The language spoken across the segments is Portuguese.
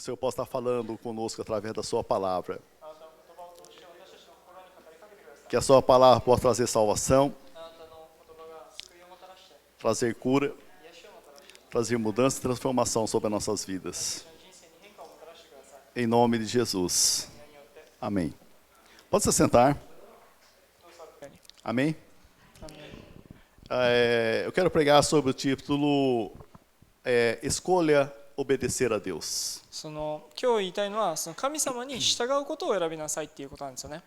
Senhor possa estar falando conosco através da sua palavra. Que a sua palavra possa trazer salvação, trazer cura, trazer mudança e transformação sobre as nossas vidas. Em nome de Jesus. Amém. Pode se sentar. Amém? Eu quero pregar sobre o título Escolha obedecer a Deus. 今日言いたいのは神様に従うことを選びなさいっていうことなんですよね。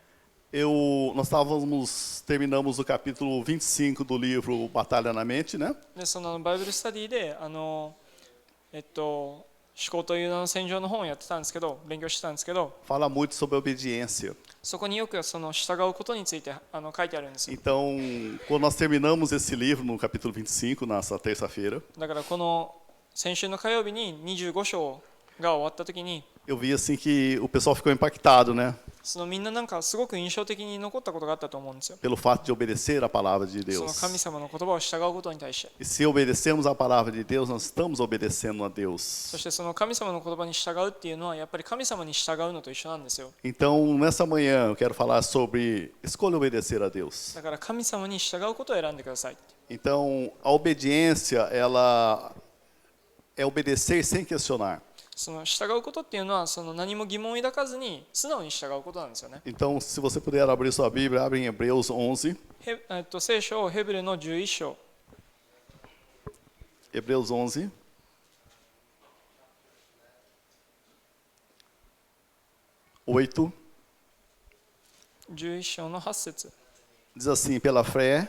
Nós terminamos o capítulo 25 do livro Batalha na Mente, né? でバイブルスタディで思考という名の戦場の本をやってたんですけど、勉強してたんですけど、 Fala muito sobre obediência. そこによく従うことについて書いてあるんですよ。 Então, quando nós terminamos esse livro no capítulo 25, nessa terça-feira, だからこの先週の火曜日に25章が終わった時に、 eu vi assim que o pessoal ficou impactado, né? みんななんかすごく印象的に残ったことがあったと思うんですよ。 Pelo fato de obedecer a palavra de その Deus. 神様の言葉を従うことに対して。 E se obedecemos a palavra de Deus, nós estamos obedecendo a Deus. そして神様の言葉に従うっていうのはやっぱり神様に従うのと一緒なんですよ。 Então, nessa manhã, eu quero falar sobre escolha obedecer a Deus. だから神様に従うことを選んでください。 Então, a obediência, ela é obedecer sem questionar. 従うことっていうのは何も疑問を抱かずに素直に従うことなんですよね。 Então, se você puder abrir sua Bíblia, abre em Hebreus 11. 聖書をヘブルの11章。 Hebreus 11. 8. 11章の8節。 Diz assim, pela fé,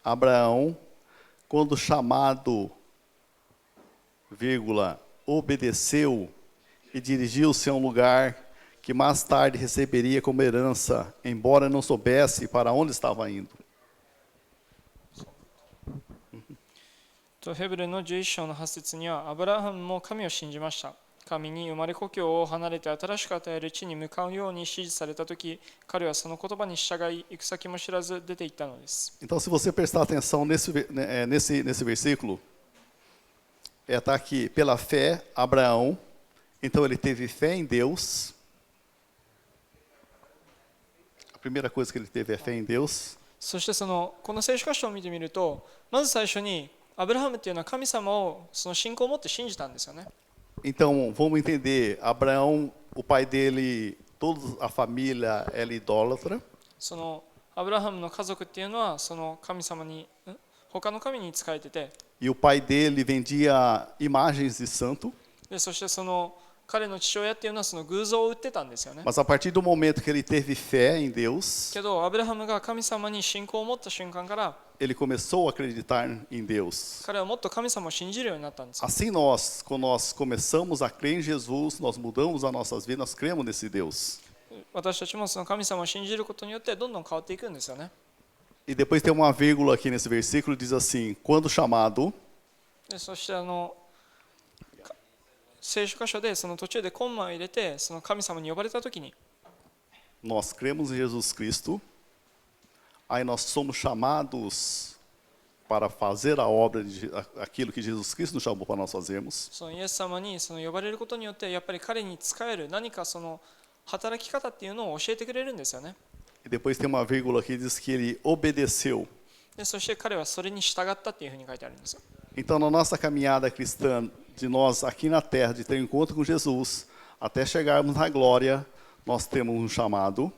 Abraão, quando chamado, vírgula, obedeceu e dirigiu-se a um lugar que mais tarde receberia como herança, embora não soubesse para onde estava indo. ヘブルの11章の8節には、アブラハムも神を信じました。神に生まれ故郷を離れて新しく与える地に向かうように指示されたとき、彼はその言葉に従い、行く先も知らず出て行ったのです。 Então, se você prestar atenção nesse versículo, está aqui, pela fé, Abraão, então ele teve fé em Deus. A primeira coisa que ele teve é fé em Deus. そしてこの聖書箇所を見てみると、まず最初にアブラハムっていうのは神様を信仰を持って信じたんですよね。 Então, vamos entender, Abraão, o pai dele, toda a família era idólatra. アブラハムの家族っていうのは神様に他の神に仕えてて、 E o pai dele vendia imagens de santo. でそして彼の父親っていうのは偶像を売ってたんですよね。 Mas a partir do momento que ele teve fé em Deus, けどアブラハムが神様に信仰を持った瞬間から、 ele começou a acreditar em Deus. 彼はもっと神様を信じるようになったんですよ。 Assim quando nós começamos a crer em Jesus, nós mudamos as nossas vidas, nós cremos nesse Deus. 私たちも神様を信じることによってどんどん変わっていくんですよね。 E depois tem uma vírgula aqui nesse versículo, diz assim, quando chamado, でそして聖書箇所で途中でコンマを入れて神様に呼ばれたときに、 nós cremos em Jesus Cristo, aí nós somos chamados para fazer a obra, aquilo que Jesus Cristo nos chamou para nós fazermos. イエス様に呼ばれることによってやっぱり彼に仕える何か働き方っていうのを教えてくれるんですよね。 E depois tem uma vírgula aqui que diz que ele obedeceu. でそして彼はそれに従ったっていうふうに書いてあるんですよ。 Então, na nossa caminhada cristã, de nós aqui na terra, de ter um encontro com Jesus, até chegarmos na glória, nós temos um chamado.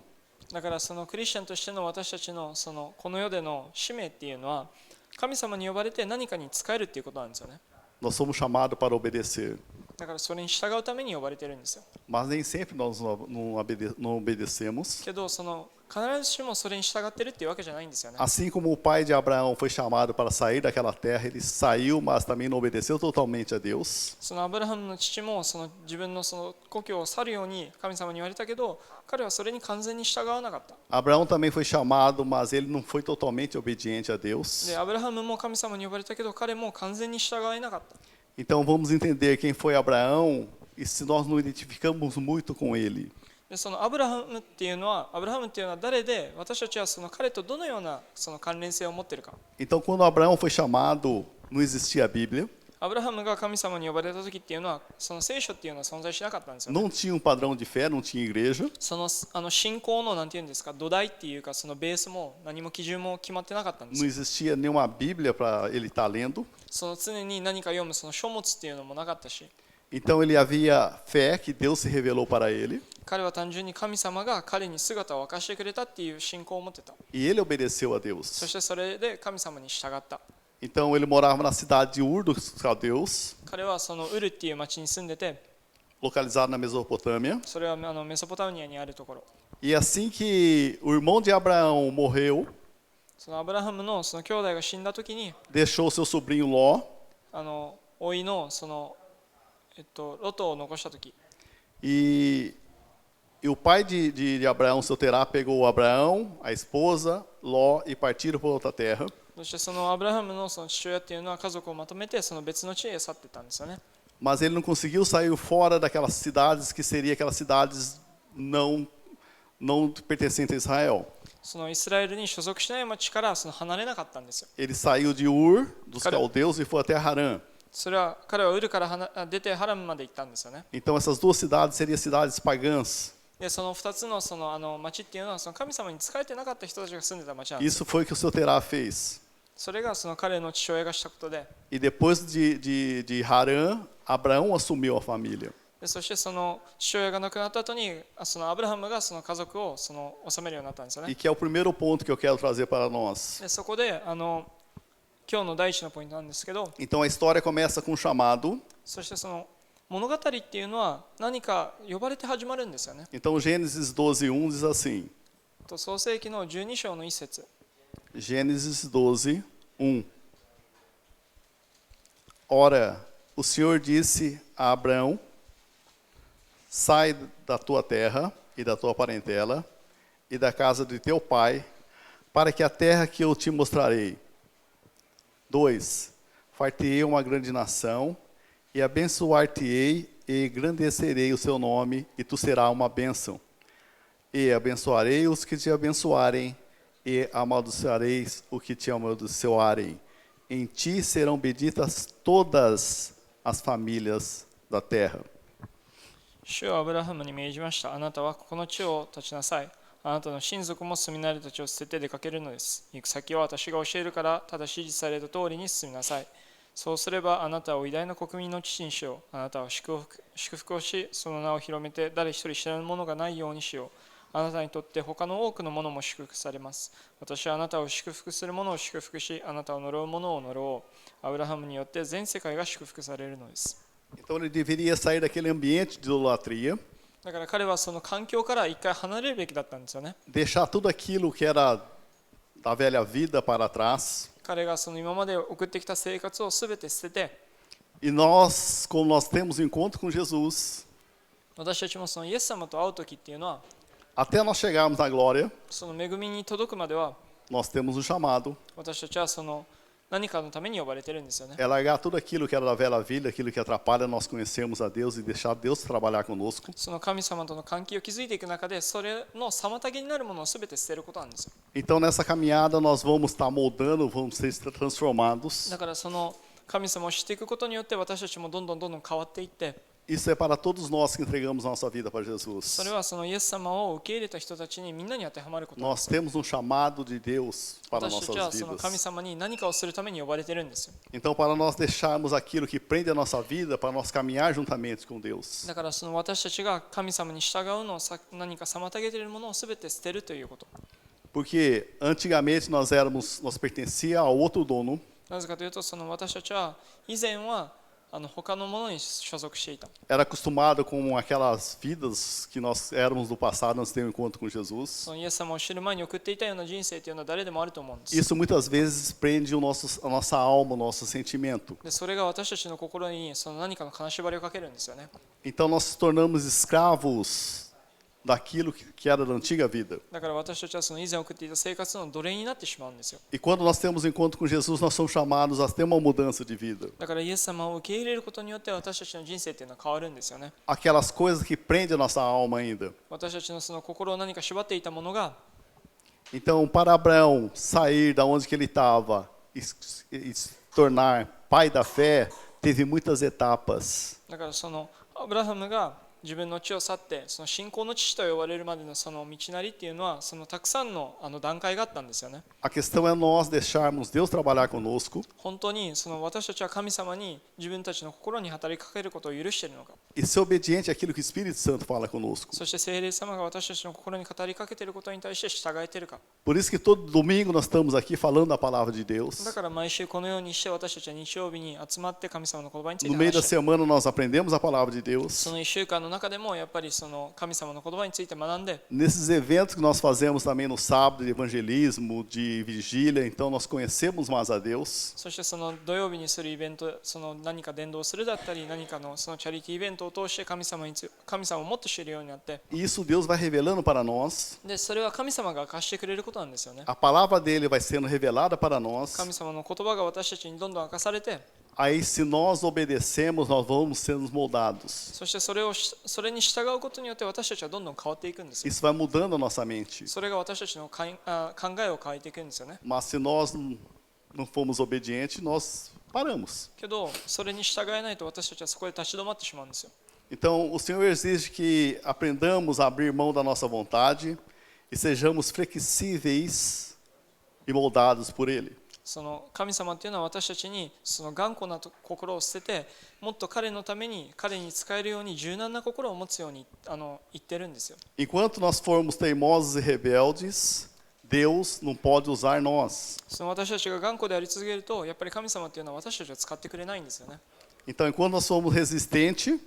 だからクリスチャンとしての私たちのこの世での使命っていうのは、神様に呼ばれて何かに仕えるっていうことなんですよね。 Nós somos chamados para obedecer. だからそれに従うために呼ばれてるんですよ。 Mas nem sempre nós não obedecemos. けど必ずしもそれに従ってるっていうわけじゃないんですよね。 Assim como o pai de Abraão foi chamado para sair daquela terra, ele saiu, mas também não obedeceu totalmente a Deus. アブラハムの父も自分の故郷を去るように神様に言われたけど、彼はそれに完全に従わなかった。 Abraão também foi chamado, mas ele não foi totalmente obediente a Deus. でアブラハムも神様に呼ばれたけど、彼も完全に従えなかった。 Então vamos entender quem foi Abraão e se nós não identificamos muito com ele. でアブラハムっていうのは誰で、私たちは彼とどのような関連性を持っているか。 Então quando Abraão foi chamado, não existia a Bíblia. アブラハムが神様に呼ばれた時っていうのは、その聖書っていうのは存在しなかったんですよね。 Não tinha um padrão de fé, não tinha igreja. その信仰のなんていうんですか、土台っていうか、そのベースも何も基準も決まってなかったんです Não よ。 existia nenhuma Bíblia para ele estar lendo. その常に何か読むその書物っていうのもなかったし、 Então ele havia fé que Deus se revelou para ele 彼は単純に神様が彼に姿を明かしてくれたっていう信仰を持ってた。 e ele obedeceu a そ Deus. してそれで神様に従った。 Então ele morava na cidade de Ur dos Caldeus, 彼はそのウルっていう町に住んでて、 localizado na Mesopotâmia. それはメソポタミアにあるところ。 E assim que o irmão de Abraão morreu, そのアブラハムのその兄弟が死んだ時に、 deixou seu sobrinho Ló 甥のそのロトを残した時、 e o pai de Abraão, seu Terá, pegou Abraão, a esposa, Ló e partiram para outra terra. そしてそのアブラハムのその父親っていうのは家族をまとめてその別の地へ去ってたんですよね。 Mas ele não conseguiu sair fora daquelas cidades que seriam aquelas cidades não pertencentes a Israel. そのイスラエルに所属しない町からその離れなかったんですよ。 Ele saiu de Ur, dos Cara- caldeus, e foi até Harã. それは彼はウルから出てハラムまで行ったんですよね。 Então essas duas cidades seriam cidades pagãs. でその2つのその町っていうのはその神様に仕えてなかった人たちが住んでた町なんですよ。 Isso foi o que o seu Terá fez. それがその彼の父親がしたことで、 E depois de Harã, Abraão assumiu a família. でそしてその父親が亡くなった後にそのアブラハムがその家族をその治めるようになったんですよ E ね。 que é o primeiro ponto que eu quero trazer para nós. でそこで今日の第一のポイントなんですけど、 Então a história começa com um chamado. そしてその物語っていうのは何か呼ばれて始まるんですよね。 Então Gênesis 12:1 diz assim. 創世記の12章の一節。 Gênesis 12:1. Ora, o Senhor disse a Abraão: Sai da tua terra e da tua parentela e da casa de teu pai, para que a terra que eu te mostrarei. 2. Far-te-ei uma grande nação, e abençoar-te-ei e engrandecerei o seu nome, e tu serás uma bênção. E abençoarei os que te abençoarem, e amaldiçoareis o que te amaldiçoarem. Em ti serão benditas todas as famílias da terra. 主はアブラハムに命じました。あなたはこの地を立ちなさい。あなたの親族も住み慣れた地を捨てて出かけるのです。行く先は私が教えるから、ただ指示された通りに進みなさい。そうすればあなたは偉大な国民の父にしよう。あなたは祝福をし、その名を広めて誰一人知らぬものがないようにしよう。あなたにとって他の多くのものも祝福されます。私はあなたを祝福する者を祝福し、あなたを呪う者を呪う。アブラハムによって全世界が祝福されるのです。Então ele deveria sair daquele ambiente de idolatria, だから彼はその環境から一回離れるべきだったんですよね。 deixar tudo aquilo que era da velha vida para trás. 彼がその今まで送ってきた生活をすべて捨てて、 E nós, quando nós temos um encontro com Jesus, 私たちもそのイエス様と会う時っていうのは、 até nós chegarmos na glória, その恵みに届くまでは、 nós temos um chamado. 私たちはその何かのために呼ばれてるんですよね。 É largar tudo aquilo que era da velha vida, aquilo que atrapalha nós conhecermos a Deus e deixar Deus trabalhar conosco. その神様との関係を築いていく中で、それの妨げになるものをすべて捨てることなんですよ。 Então nessa caminhada nós vamos estar moldando, vamos ser transformados. だからその神様を知っていくことによって私たちもどんどん変わっていって、 Isso é para todos nós que entregamos nossa vida para そ Jesus. れはそのイエス様を受け入れた人たちにみんなに当てはまることなんで Nós す。 temos um chamado de Deus para 私たちは nossas その神 vidas. 様に何かをするために呼ばれてるんですよ。 Então, para nós deixarmos aquilo que prende a nossa vida, para nós caminhar juntamente com Deus. だからその私たちが神様に従うのを何か妨げているものをすべて捨てるということ。 Porque antigamente nós pertencia a outro dono, なぜかというと、その私たちは以前は他のものに所属していた。 era acostumado com aquelas vidas que nós éramos do passado antes de ter um encontro com Jesus. そのイエス様を知る前に送っていたような人生というのは誰でもあると思うんです。 Isso muitas vezes prende a nossa alma, o nosso sentimento. でそれが私たちの心にその何かの金縛りをかけるんですよね。 Então nós nos tornamos escravos daquilo que era da antiga vida. だから私たちはその以前送っていた生活の奴隷になってしまうんですよ。 E quando nós temos um encontro com Jesus, nós somos chamados a ter uma mudança de vida. だからイエス様を受け入れることによって私たちの人生っていうのは変わるんですよね。 Aquelas coisas que prendem a nossa alma ainda. 私たちのその心を何か縛っていたものが、 Então, para Abraão sair da onde que ele estava e se tornar pai da fé, teve muitas etapas. だからそのアブラハムが自分の地を去ってその信仰の父と呼ばれるまでのその道なりっていうのはそのたくさんの段階があったんですよね。 A questão é nós deixarmos Deus trabalhar conosco 本当にその私たちは神様に自分たちの心に働きかけることを許しているのか、 e ser obediente àquilo que o Espírito Santo fala conosco. そして聖霊様が私たちの心に語りかけていることに対して従えているか。 Por isso que todo domingo nós estamos aqui falando a palavra de だ Deus. から毎週このようにして私たちは日曜日に集まって神様の言葉につい No て meio 話 da している。 semana nós aprendemos a palavra de そ Deus. の1週間の中でもやっぱりその神様の言葉について学んで、 Nesses eventos que nós fazemos também no sábado de evangelismo, de vigília, então nós conhecemos mais a Deus. そしてその土曜日にするイベント、その何か伝道するだったり何かのそのチャリティーイベントを通して神様をもっと知るようになって、 E isso Deus vai revelando para nós. でそれは神様が明かしてくれることなんですよね。 A palavra dele vai sendo revelada para nós. 神様の言葉が私たちにどんどん明かされて、 Aí, se nós obedecemos, nós vamos sendo moldados. そしてそれに従うことによって私たちはどんどん変わっていくんですよ。 Isso vai mudando a nossa mente. それが私たちの考えを変えていくんですよね。 Mas se nós não formos obedientes, nós paramos. けどそれに従えないと私たちはそこで立ち止まってしまうんですよ。 Então, o Senhor exige que aprendamos a abrir mão da nossa vontade e sejamos flexíveis e moldados por Ele. その神様っていうのは私たちにその頑固な心を捨てて、もっと彼のために彼に使えるように柔軟な心を持つように言ってるんですよ。 Enquanto nós formos teimosos e rebeldes, Deus não pode usar nós. その私たちが頑固であり続けると、やっぱり神様っていうのは私たちを使ってくれないんですよね。 Então, enquanto nós somos resistentes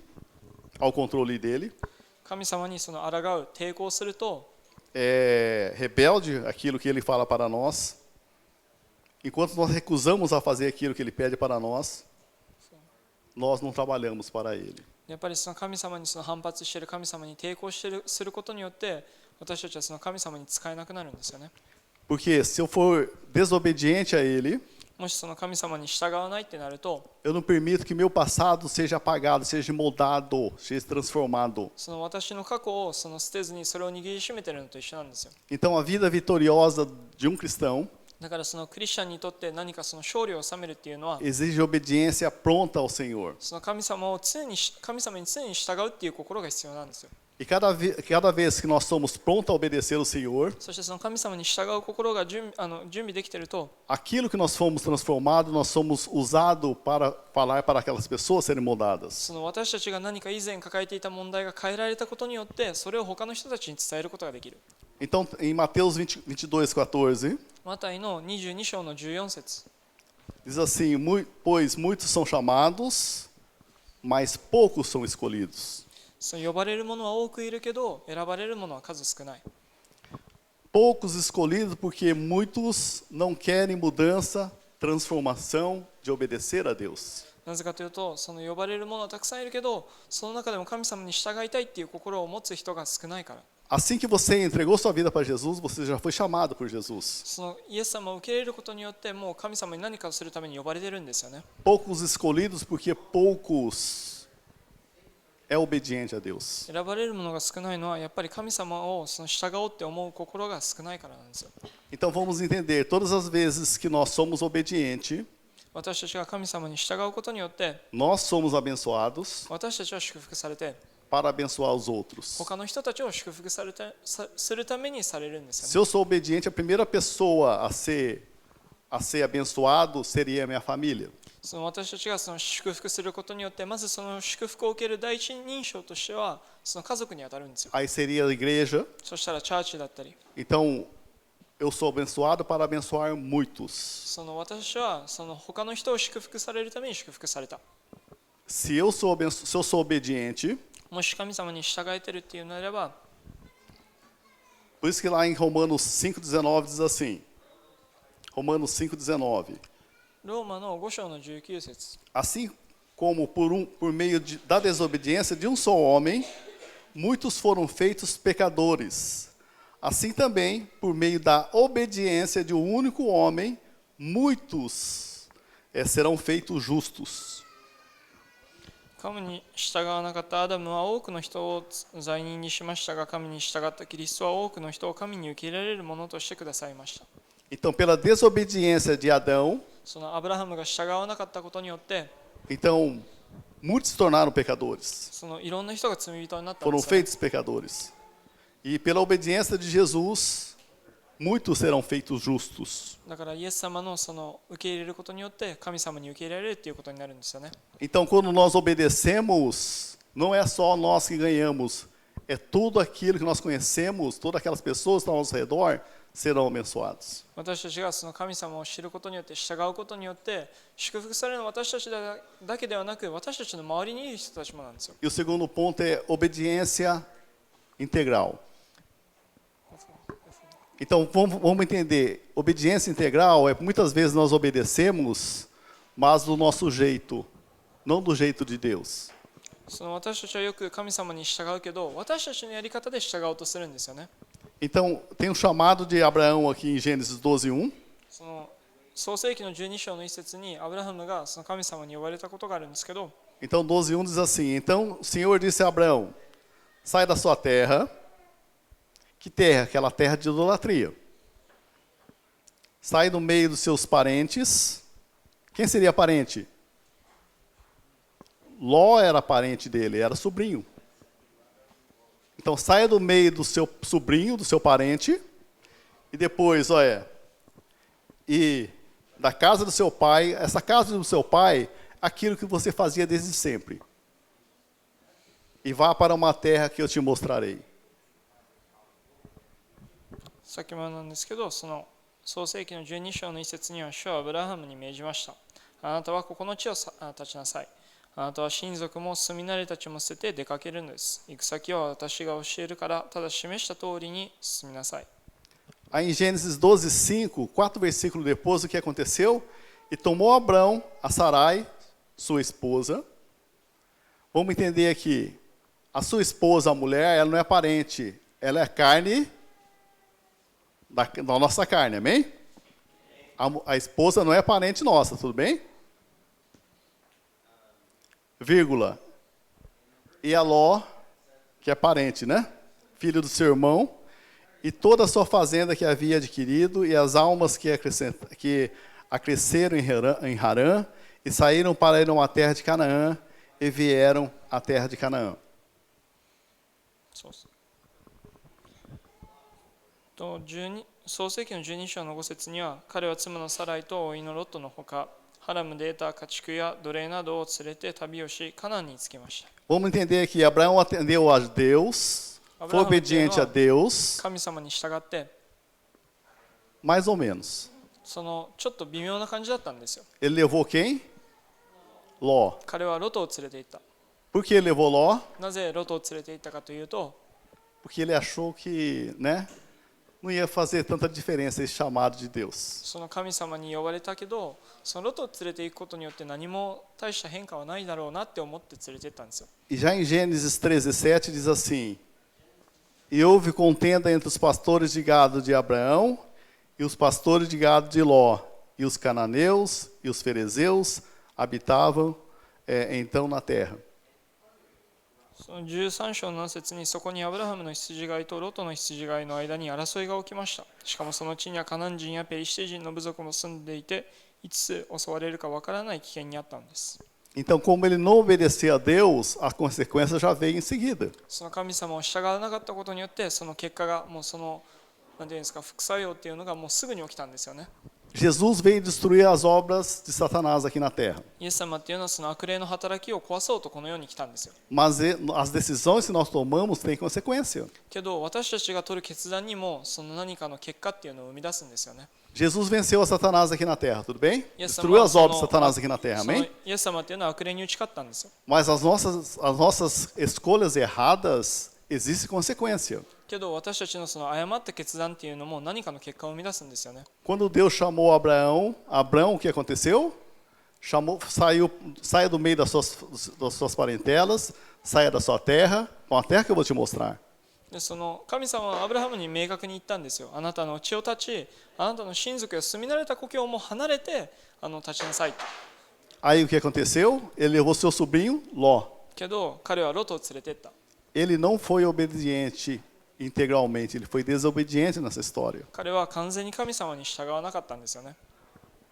ao controle dele, 神様にその抗う、抵抗すると、 rebelde aquilo que ele fala para nós, enquanto nós recusamos a fazer aquilo que ele pede para nós, nós não trabalhamos para ele. やっぱりその神様にその反発している、神様に抵抗することによって私たちはその神様に使えなくなるんですよね。 Porque se eu for desobediente a ele, もしその神様に従わないってなると、 eu não permito que meu passado seja apagado, seja moldado, seja transformado. その私の過去をその捨てずにそれを握りしめているのと一緒なんですよ。 Então, a vida vitoriosa de um cristão だからそのクリスチャンにとって何かその勝利を収めるっていうのは、 exige obediência pronta ao Senhor. その神様に常に従うっていう心が必要なんですよ。 E cada vez que nós somos prontos a obedecer ao Senhor, そしてその神様に従う心が準備できていると、 aquilo que nós fomos transformados, nós somos usados para falar para aquelas pessoas serem moldadas. その私たちが何か以前抱えていた問題が変えられたことによって、それを他の人たちに伝えることができる。 Então, em Mateus 22:14, マタイの22章の14節 diz assim: Pois muitos são chamados, mas poucos são escolhidos. その呼ばれる者は多くいるけど、選ばれる者は数少ない。 Poucos escolhidos porque muitos não querem mudança, transformação de obedecer a Deus. なぜかというと、その呼ばれる者はたくさんいるけど、その中でも神様に従いたいっていう心を持つ人が少ないから。 Assim que você entregou sua vida para Jesus, você já foi chamado por Jesus. そのイエス様を受け入れることによって、もう神様に何かをするために呼ばれてるんですよね。 Poucos escolhidos porque poucos é obediente a Deus. 選ばれる者が少ないのは、やっぱり神様をその従おうって思う心が少ないからなんですよ。 Então vamos entender, todas as vezes que nós somos obedientes, 私たちが神様に従うことによって、 nós somos abençoados 私たちは祝福されて、 para abençoar os outros. 他の人たちを祝福するためにされるんです Se よね。 eu sou obediente, a primeira pessoa a ser abençoado seria a minha família. その私たちがその祝福することによって、まずその祝福を受ける第一人称としては、その家族に当たるんですよ。 Aí seria a igreja. そしたらチャーチだったり、 Então, eu sou abençoado para abençoar muitos. その私はその他の人を祝福されるために祝福された。 Se eu sou obediente, もし神様に従えてるっていうのであれば、 por isso que lá em Romanos 5,19 diz assim, Romanos 5,19, ローマの5章の19節 assim como por meio da desobediência de um só homem, muitos foram feitos pecadores. Assim também, por meio da obediência de um único homem, muitos serão feitos justos. 神に従わなかったアダムは多くの人を罪人にしましたが、神に従ったキリストは多くの人を神に受け入れられるものとしてくださいました。 Então, pela desobediência de Adão, そのアブラハムが従わなかったことによって、Então, muitos se tornaram pecadores, そのいろんな人が罪人になったん foram ですよね。 feitos pecadores. E pela obediência de Jesus, muitos serão feitos justos. だからイエス様のその受け入れることによって神様に受け入れられるということになるんですよね。 Então, quando nós obedecemos, não é só nós que ganhamos, é tudo aquilo que nós conhecemos, todas aquelas pessoas que estão ao nosso redor serão abençoados. 私たちがその神様を知ることによって従うことによって祝福されるのは私たちだけではなく私たちの周りにいる人たちもなんですよ。 E o segundo ponto é obediência integral. Então, vamos entender, obediência integral é muitas vezes nós obedecemos, mas do nosso jeito, não do jeito de Deus. その私たちはよく神様に従うけど私たちのやり方で従おうとするんですよね。 Então, tem um chamado de Abraão aqui em Gênesis 12:1. その創世記の12章の一節にアブラハムがその神様に呼ばれたことがあるんですけど、 Então, 12:1 diz assim: Então o Senhor disse a Abraão: Sai da sua terra. Que terra? Aquela terra de idolatria. Sai do meio dos seus parentes. Quem seria parente? Ló era parente dele, era sobrinho. Então saia do meio do seu sobrinho, do seu parente, e depois, olha, e da casa do seu pai, essa casa do seu pai, aquilo que você fazia desde sempre. E vá para uma terra que eu te mostrarei. さっきもなんですけど、その創世記の12章の一節には主はアブラハムに命じました。あなたはここの地を立ちなさい。あなたは親族も住み慣れた地も捨てて出かけるのです。行く先は私が教えるから、ただ示した通りに進みなさい。 Aí em Gênesis 12:5, 4 versículos depois, o que aconteceu? E tomou Abrão a Sarai, sua esposa. Vamos entender aqui, a sua esposa, a mulher, ela não é parente, ela é carne da nossa carne, amém? A esposa não é parente nossa, tudo bem? Vírgula. E a Ló, que é parente, né? Filho do seu irmão, e toda a sua fazenda que havia adquirido, e as almas que acresceram em Harã, e saíram para ir a uma terra de Canaã, e vieram à terra de Canaã. そうそうと創世記の12章の5節には、彼は妻のサライと甥のロットのほか、ハラムで得た家畜や奴隷などを連れて旅をし、カナンに着きました。 Vamos entender que Abraão atendeu a Deus, foi obediente a Deus, 神様に従って、 mais ou menos. そのちょっと微妙な感じだったんですよ。 Ele levou quem? Ló. 彼はロトを連れて行った。 Por que ele levou Ló? なぜロトを連れて行ったかというと、 Porque ele achou que, né, não ia fazer tanta diferença esse chamado de Deus. その神様に呼ばれたけど、そのロトを連れて行くことによって何も大した変化はないだろうなって思って連れて行ったんですよ。 E já em Gênesis 13:7 diz assim: E houve contenda entre os pastores de gado de Abraão e os pastores de gado de Ló, e os cananeus e os ferezeus habitavam então na terra. その13章の7節に、そこにアブラハムの羊飼いとロトの羊飼いの間に争いが起きました。しかもその地にはカナン人やペリシテ人の部族も住んでいて、いつ襲われるかわからない危険にあったんです。 Então, como ele não obedecia a Deus, a consequência já veio em seguida. その神様を従わなかったことによって、その結果がもうそのなんていうんですか、副作用っていうのがもうすぐに起きたんですよね。 Jesus veio destruir as obras de Satanás aqui na terra. イエス様っていうのはその悪霊の働きを壊そうとこの世に来たんですよ。 Mas as decisões que nós tomamos têm consequência. けど私たちが取る決断にもその何かの結果っていうのを生み出すんですよね。 Jesus venceu a Satanás aqui na terra, tudo bem? Yes, Destruiu as obras de その Satanás aqui na terra, その amém? イエス様っていうのは悪霊に打ち勝ったんですよ。 Mas as nossas escolhas erradas, existe consequência. けど私たちのその誤った決断っていうのも何かの結果を生み出すんですよね。 Quando Deus chamou Abraão, o que aconteceu? Saia do meio das suas parentelas, saia da sua terra, com a terra que eu vou te mostrar. でその神様はアブラハムに明確に言ったんですよ。あなたの地を立ち、あなたの親族や住み慣れた故郷も離れて立ちなさい。 Aí o que aconteceu? Ele levou seu sobrinho, Ló. けど彼はロトを連れてった。 Ele não foi obediente integralmente, ele foi desobediente nessa história. 彼は完全に神様に従わなかったんですよね。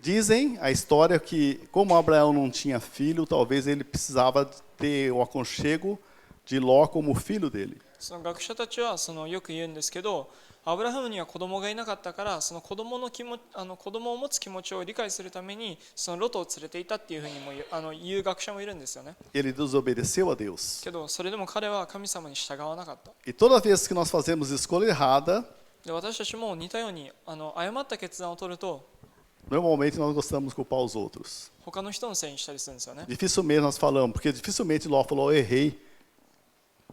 Dizem a história que, como Abraão não tinha filho, talvez ele precisava ter o aconchego de Ló como filho dele. その学者たちはよく言うんですけど、アブラハムには子供がいなかったから、その子供の気持子供を持つ気持ちを理解するためにそのロトを連れていたっていうふうにも言う学者もいるんですよね。 Ele desobedeceu a Deus. けどそれでも彼は神様に従わなかった。 E toda vez que nós fazemos escolha errada, で私たちも似たように誤った決断を取ると normalmente nós gostamos de culpar os outros. 他の人のせいにしたりするんですよね。 Dificilmente nós falamos, porque dificilmente Ló falou, eu errei.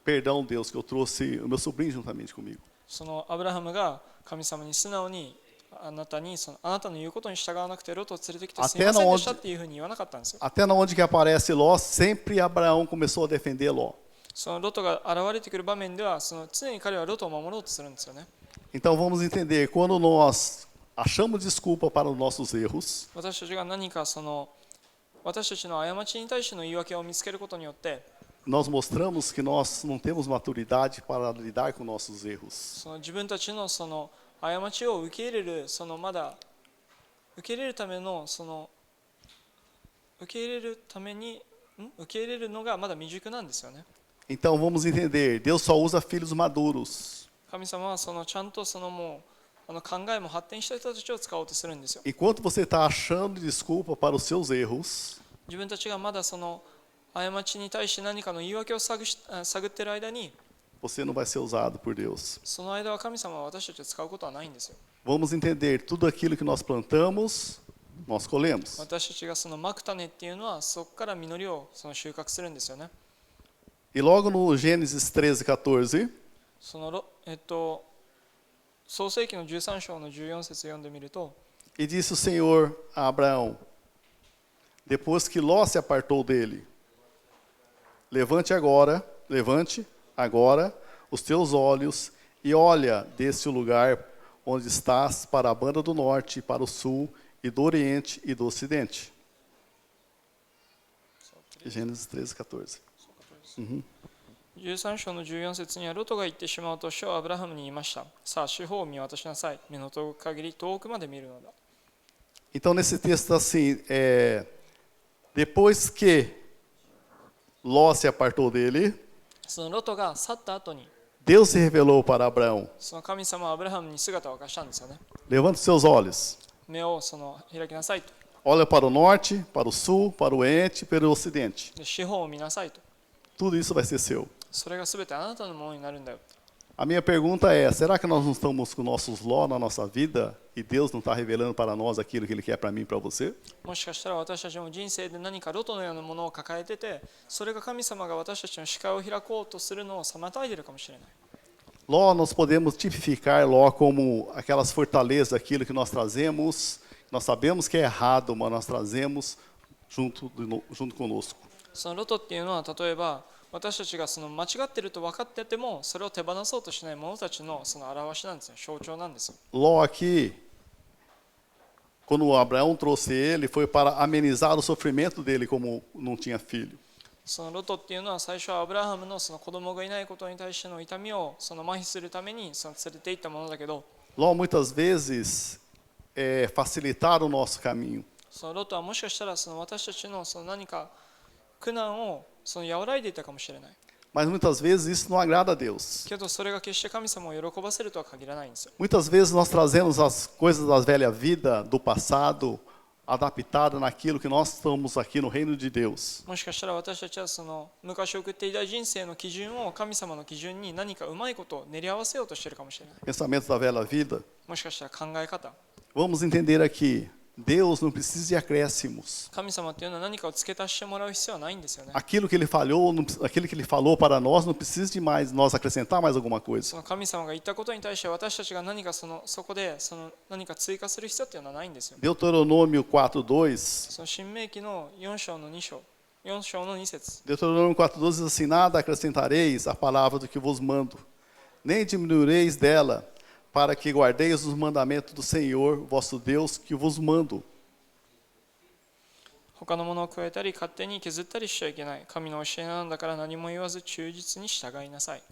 Perdão, Deus, que eu trouxe o meu sobrinho juntamente comigo. そのアブラハムが神様に素直にあなたの言うことに従わなくてロトを連れてきてすみませんでしたっていうふうに言わなかったんですよ。 Até na onde que aparece Ló, sempre Abraão começou a defender Ló. そのロトが現れてくる場面では常に彼はロトを守ろうとするんですよね。 Então vamos entender, quando nós achamos desculpa para os nossos erros, 私たちが何か私たちの過ちに対しての言い訳を見つけることによって nós mostramos que nós não temos maturidade para lidar com nossos erros. 自分たちの過ちを受け入れるまだ受け入れるための受け入れるために受け入れるのがまだ未熟なんですよね。 Então vamos entender, Deus só usa filhos maduros. 神様はちゃんともう考えも発展した人たちを使おうとするんですよ。 Enquanto você está achando desculpa para os seus erros, 自分たちがまだ過ちに対して何かの言い訳を探っている間に você não vai ser usado por Deus. その間は神様は私たちを使うことはないんですよ。 Vamos entender, tudo aquilo que nós plantamos, nós colhemos. 私たちがまく種っていうのはそこから実りを収穫するんですよね。 E logo no Gênesis 13:14, 創世記の13章の14節読んでみると e disse o Senhor a Abraão, depois que Ló se apartou dele, levante agora os teus olhos e olha deste lugar onde estás para a banda do norte, para o sul, e do oriente e do ocidente. Gênesis 13:14. 13章の14節にはロトが言ってしまうと主はアブラハムに言いました。さあ四方を見渡しなさい。目の届く限り遠くまで見るのだ。 Então nesse texto assim, depois que Ló se apartou dele, そのロトが去った後に Deus se revelou para Abraão. その神様はアブラハムに姿を明かしたんですよね。 Levante os seus olhos. 目を開きなさいと。 Olha para o norte, para o sul, para o oriente e para o ocidente. で四方を見なさいと。 Tudo isso vai ser seu. それが全てあなたのものになるんだよ。 A minha pergunta é, será que nós não estamos com nossos Ló na nossa vida e Deus não está revelando para nós aquilo que Ele quer para mim e para você? もしかしたら私たちも人生で何かロトのようなものを抱えてて、それが神様が私たちの視界を開こうとするのを妨いでいるかもしれない。 Ló, nós podemos tipificar Ló como aquelas fortalezas, aquilo que nós trazemos, nós sabemos que é errado, mas nós trazemos junto conosco. そのロトっていうのは例えば私たちが間違っていると分かっててもそれを手放そうとしない者たちの表しなんですよ。象徴なんですよ。 Ló aqui, quando Abraão trouxe ele, foi para amenizar o sofrimento dele como não tinha filho. そのロトっていうのは最初はアブラハムの子供がいないことに対しての痛みを麻痺するために連れて行ったものだけど、 Ló muitas vezes facilitar o nosso caminho. そのロトはもしかしたら私たちの何か苦難を和らいでいたかもしれない。 Mas muitas vezes isso não agrada a Deus. けどそれが決して神様を喜ばせるとは限らないんですよ。 Muitas vezes nós trazemos as coisas da velha vida, do passado, adaptada naquilo que nós estamos aqui no reino de Deus. もしかしたら私たちは昔送っていた人生の基準を神様の基準に何かうまいことを練り合わせようとしているかもしれない。 Pensamentos da velha vida. もしかしたら考え方。 Vamos entender aqui, Deus não precisa de acréscimos. 神様っていうのは何かを付け足してもらう必要はないんですよね。 Aquilo que ele falou para nós, não precisa de mais nós acrescentar mais alguma coisa. 神様が言ったことに対して私たちが何かそこで何か追加する必要っていうのはないんですよ。 Deuteronômio 4:2. 新明記の4章の2節。 Deuteronômio 4:12 diz assim: Nada acrescentareis à palavra do que vos mando, nem diminuireis dela, para que guardeis os mandamentos do Senhor, vosso Deus, que vos mando. 他のものを加えたり勝手に削ったりしちゃいけない。神の教えなんだから何も言わず忠実に従いなさい。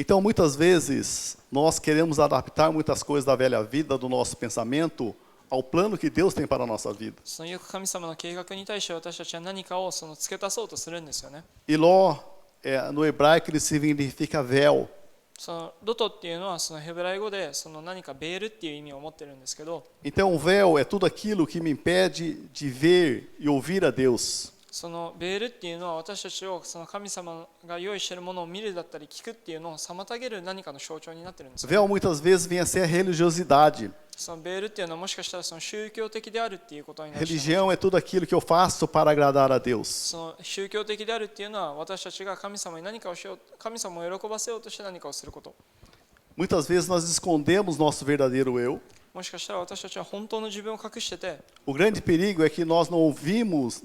Então, muitas vezes, nós queremos adaptar muitas coisas da velha vida, do nosso pensamento, ao plano que Deus tem para a nossa vida. そのよく神様の計画に対して私たちは何かを付け足そうとするんですよね。 E Ló, no hebraico, ele significa véu. そのロトっていうのはそのヘブライ語でその何かベールっていう意味を持ってるんですけど、 Então, o véu é tudo aquilo que me impede de ver e ouvir a Deus. そのベールっていうのは私たちをその神様が用意しているものを見るだったり聞くっていうのを妨げる何かの象徴になってるんですよ。 Véu muitas vezes vem a ser a religiosidade. そのベールっていうのはもしかしたらその宗教的であるっていうことになるし、 Religião é tudo aquilo que eu faço para agradar a Deus. その宗教的であるっていうのは私たちが神様に何かをしよう、神様を喜ばせようとして何かをすること。 Muitas vezes nós escondemos nosso verdadeiro eu. もしかしたら私たちは本当の自分を隠してて、 O grande perigo é que nós não vimos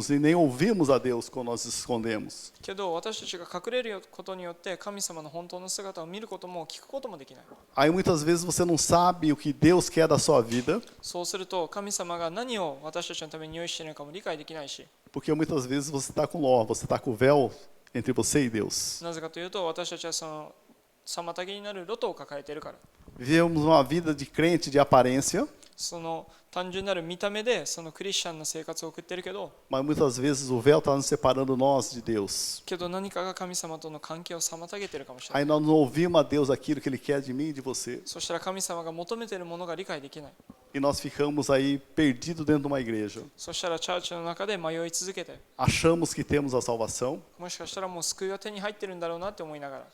e nem ouvimos a Deus quando nós escondemos. けど私たちが隠れることによって神様の本当の姿を見ることも聞くこともできない。 Aí muitas vezes você não sabe o que Deus quer da sua vida, そうすると神様が何を私たちのために用意しているのかも理解できないし、 porque muitas vezes você está com Ló, você está com o véu entre você e Deus. なぜかというと私たちはその妨げになるロトを抱えているから。 Vivemos uma vida de crente de aparência, その単純なる見た目でそのクリスチャンな生活を送っているけど、 mas muitas vezes o véu está nos separando nós de Deus. けど何かが神様との関係を妨げているかもしれない。 Aí nós não ouvimos a Deus aquilo que Ele quer de mim e de você. そしたら神様が求めているものが理解できない。 E nós ficamos aí perdidos dentro de uma igreja. そしたらチャーチの中で迷い続けて、 Achamos que temos a salvação もしかしたらもう救いが手に入ってるんだろうなって思いながら。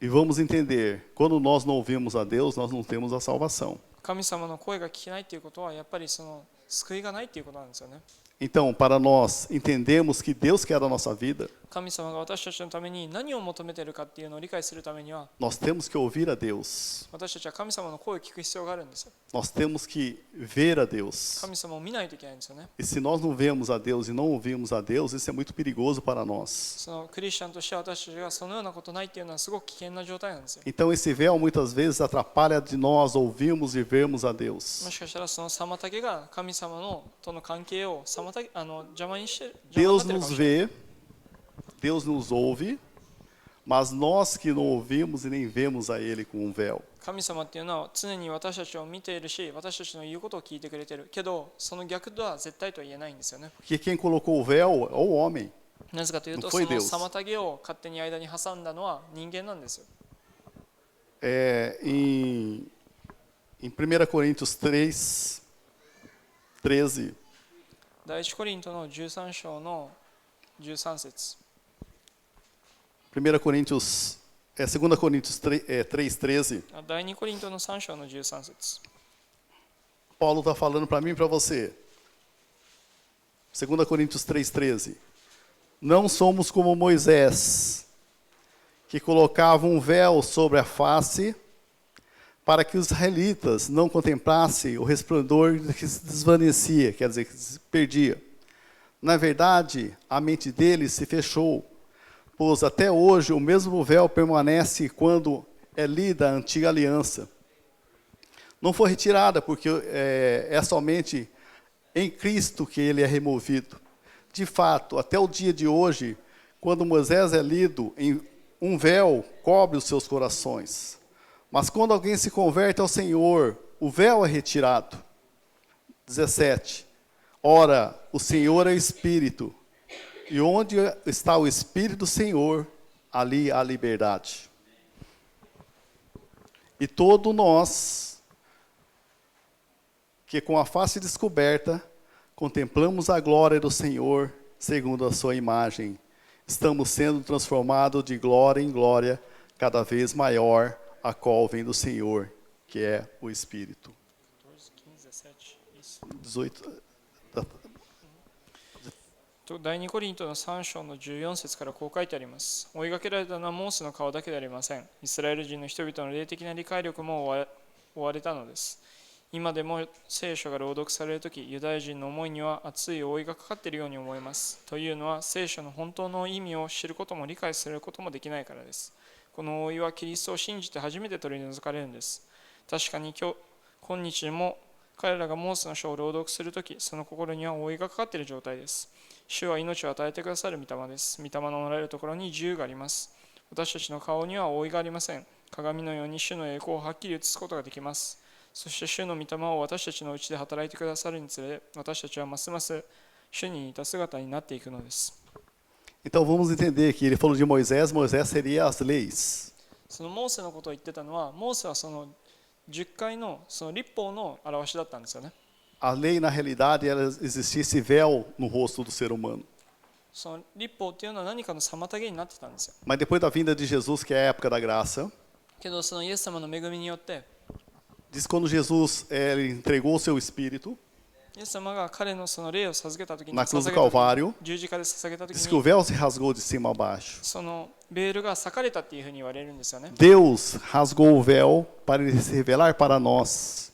e vamos entender, quando nós não ouvimos a Deus, nós não temos a salvação. 神様の声が聞けないっていうことはやっぱりその救いがないっていうことなんですよね。 Então, para nós entendermos que Deus quer da nossa vida, 神様が私たちのために何を求めているかっていうのを理解するためには、 nós temos que ouvir a Deus. 私たちは神様の声を聞く必要があるんですよ。 Nós temos que ver a Deus. 神様を見ないといけないんですよね。 E se nós não vemos a Deus e não ouvimos a Deus, isso é muito perigoso para nós. そのクリスチャンとして私たちがそのようなことないっていうのはすごく危険な状態なんですよ。 Então, esse véu muitas vezes atrapalha de nós ouvirmos e vermos a Deus. もしかしたらその妨げが神様のとの関係を邪魔にしてる。 Deus 邪魔にな nos ってるかもしれない。 vê, Deus nos ouve, mas nós que não ouvimos e nem vemos a Ele com um véu. 神様っていうのは常に私たちを見ているし、私たちの言うことを聞いてくれてるけど、その逆とは絶対とは言えないんですよね。 Porque quem colocou o véu é o homem. なぜかというと、 Não そ foi の Deus. 妨げを勝手に間に挟んだのは人間なんですよ。 Em 1 Coríntios 3, 13, 第一コリントの13章の13節。 2 Coríntios 3:13, 第二コリントの3章の13節。 Paulo está falando para mim e para você. 2 Coríntios 3:13. Não somos como Moisés, que colocava um véu sobre a face para que os israelitas não contemplassem o resplendor que se desvanecia, quer dizer, que se perdia. Na verdade, a mente deles se fechou, pois até hoje o mesmo véu permanece quando é lida a antiga aliança. Não foi retirada, porque é somente em Cristo que ele é removido. De fato, até o dia de hoje, quando Moisés é lido, um véu cobre os seus corações. Mas quando alguém se converte ao Senhor, o véu é retirado. 17. Ora, o Senhor é Espírito, e onde está o Espírito do Senhor, ali há liberdade. E todos nós, que com a face descoberta, contemplamos a glória do Senhor, segundo a sua imagem, estamos sendo transformados de glória em glória, cada vez maior, a qual vem do Senhor, que é o Espírito. 18. 第2コリントの3章の14節からこう書いてあります。追いかけられたのはモーセの顔だけではありません。イスラエル人の人々の霊的な理解力も追われたのです。今でも聖書が朗読されるとき、ユダヤ人の思いには熱い覆いがかかっているように思います。というのは、聖書の本当の意味を知ることも理解することもできないからです。この覆いはキリストを信じて初めて取り除かれるんです。確かに今日も彼らがモーセの書を朗読するとき、その心には覆いがかかっている状態です。主は命を与えてくださる御霊です。御霊のおられるところに自由があります。私たちの顔には覆いがありません。鏡のように主の栄光をはっきり映すことができます。そして主の御霊を私たちのうちで働いてくださるにつれ、私たちはますます主に似た姿になっていくのです。Então vamos entender que ele falou de Moisés, Moisés seria as leis. そのモーセのことを言ってたのは、モーセはその10回のその律法の表しだったんですよね。A lei, na realidade, ela existia esse véu no rosto do ser humano. その律法っていうのは何かの妨げになってたんですよ。 Mas depois da vinda de Jesus, que é a época da graça, けどそのイエス様の恵みによって、 diz que quando Jesus ele entregou o seu espírito イエス様が彼のその霊を授けた時に、 na cruz do 捧げた時 Calvário, 十字架で捧げた時 diz que o に、 véu se rasgou de cima a baixo. そのベールが裂かれたっていうふうに言われるんですよね。 Deus rasgou o véu para ele se revelar para nós.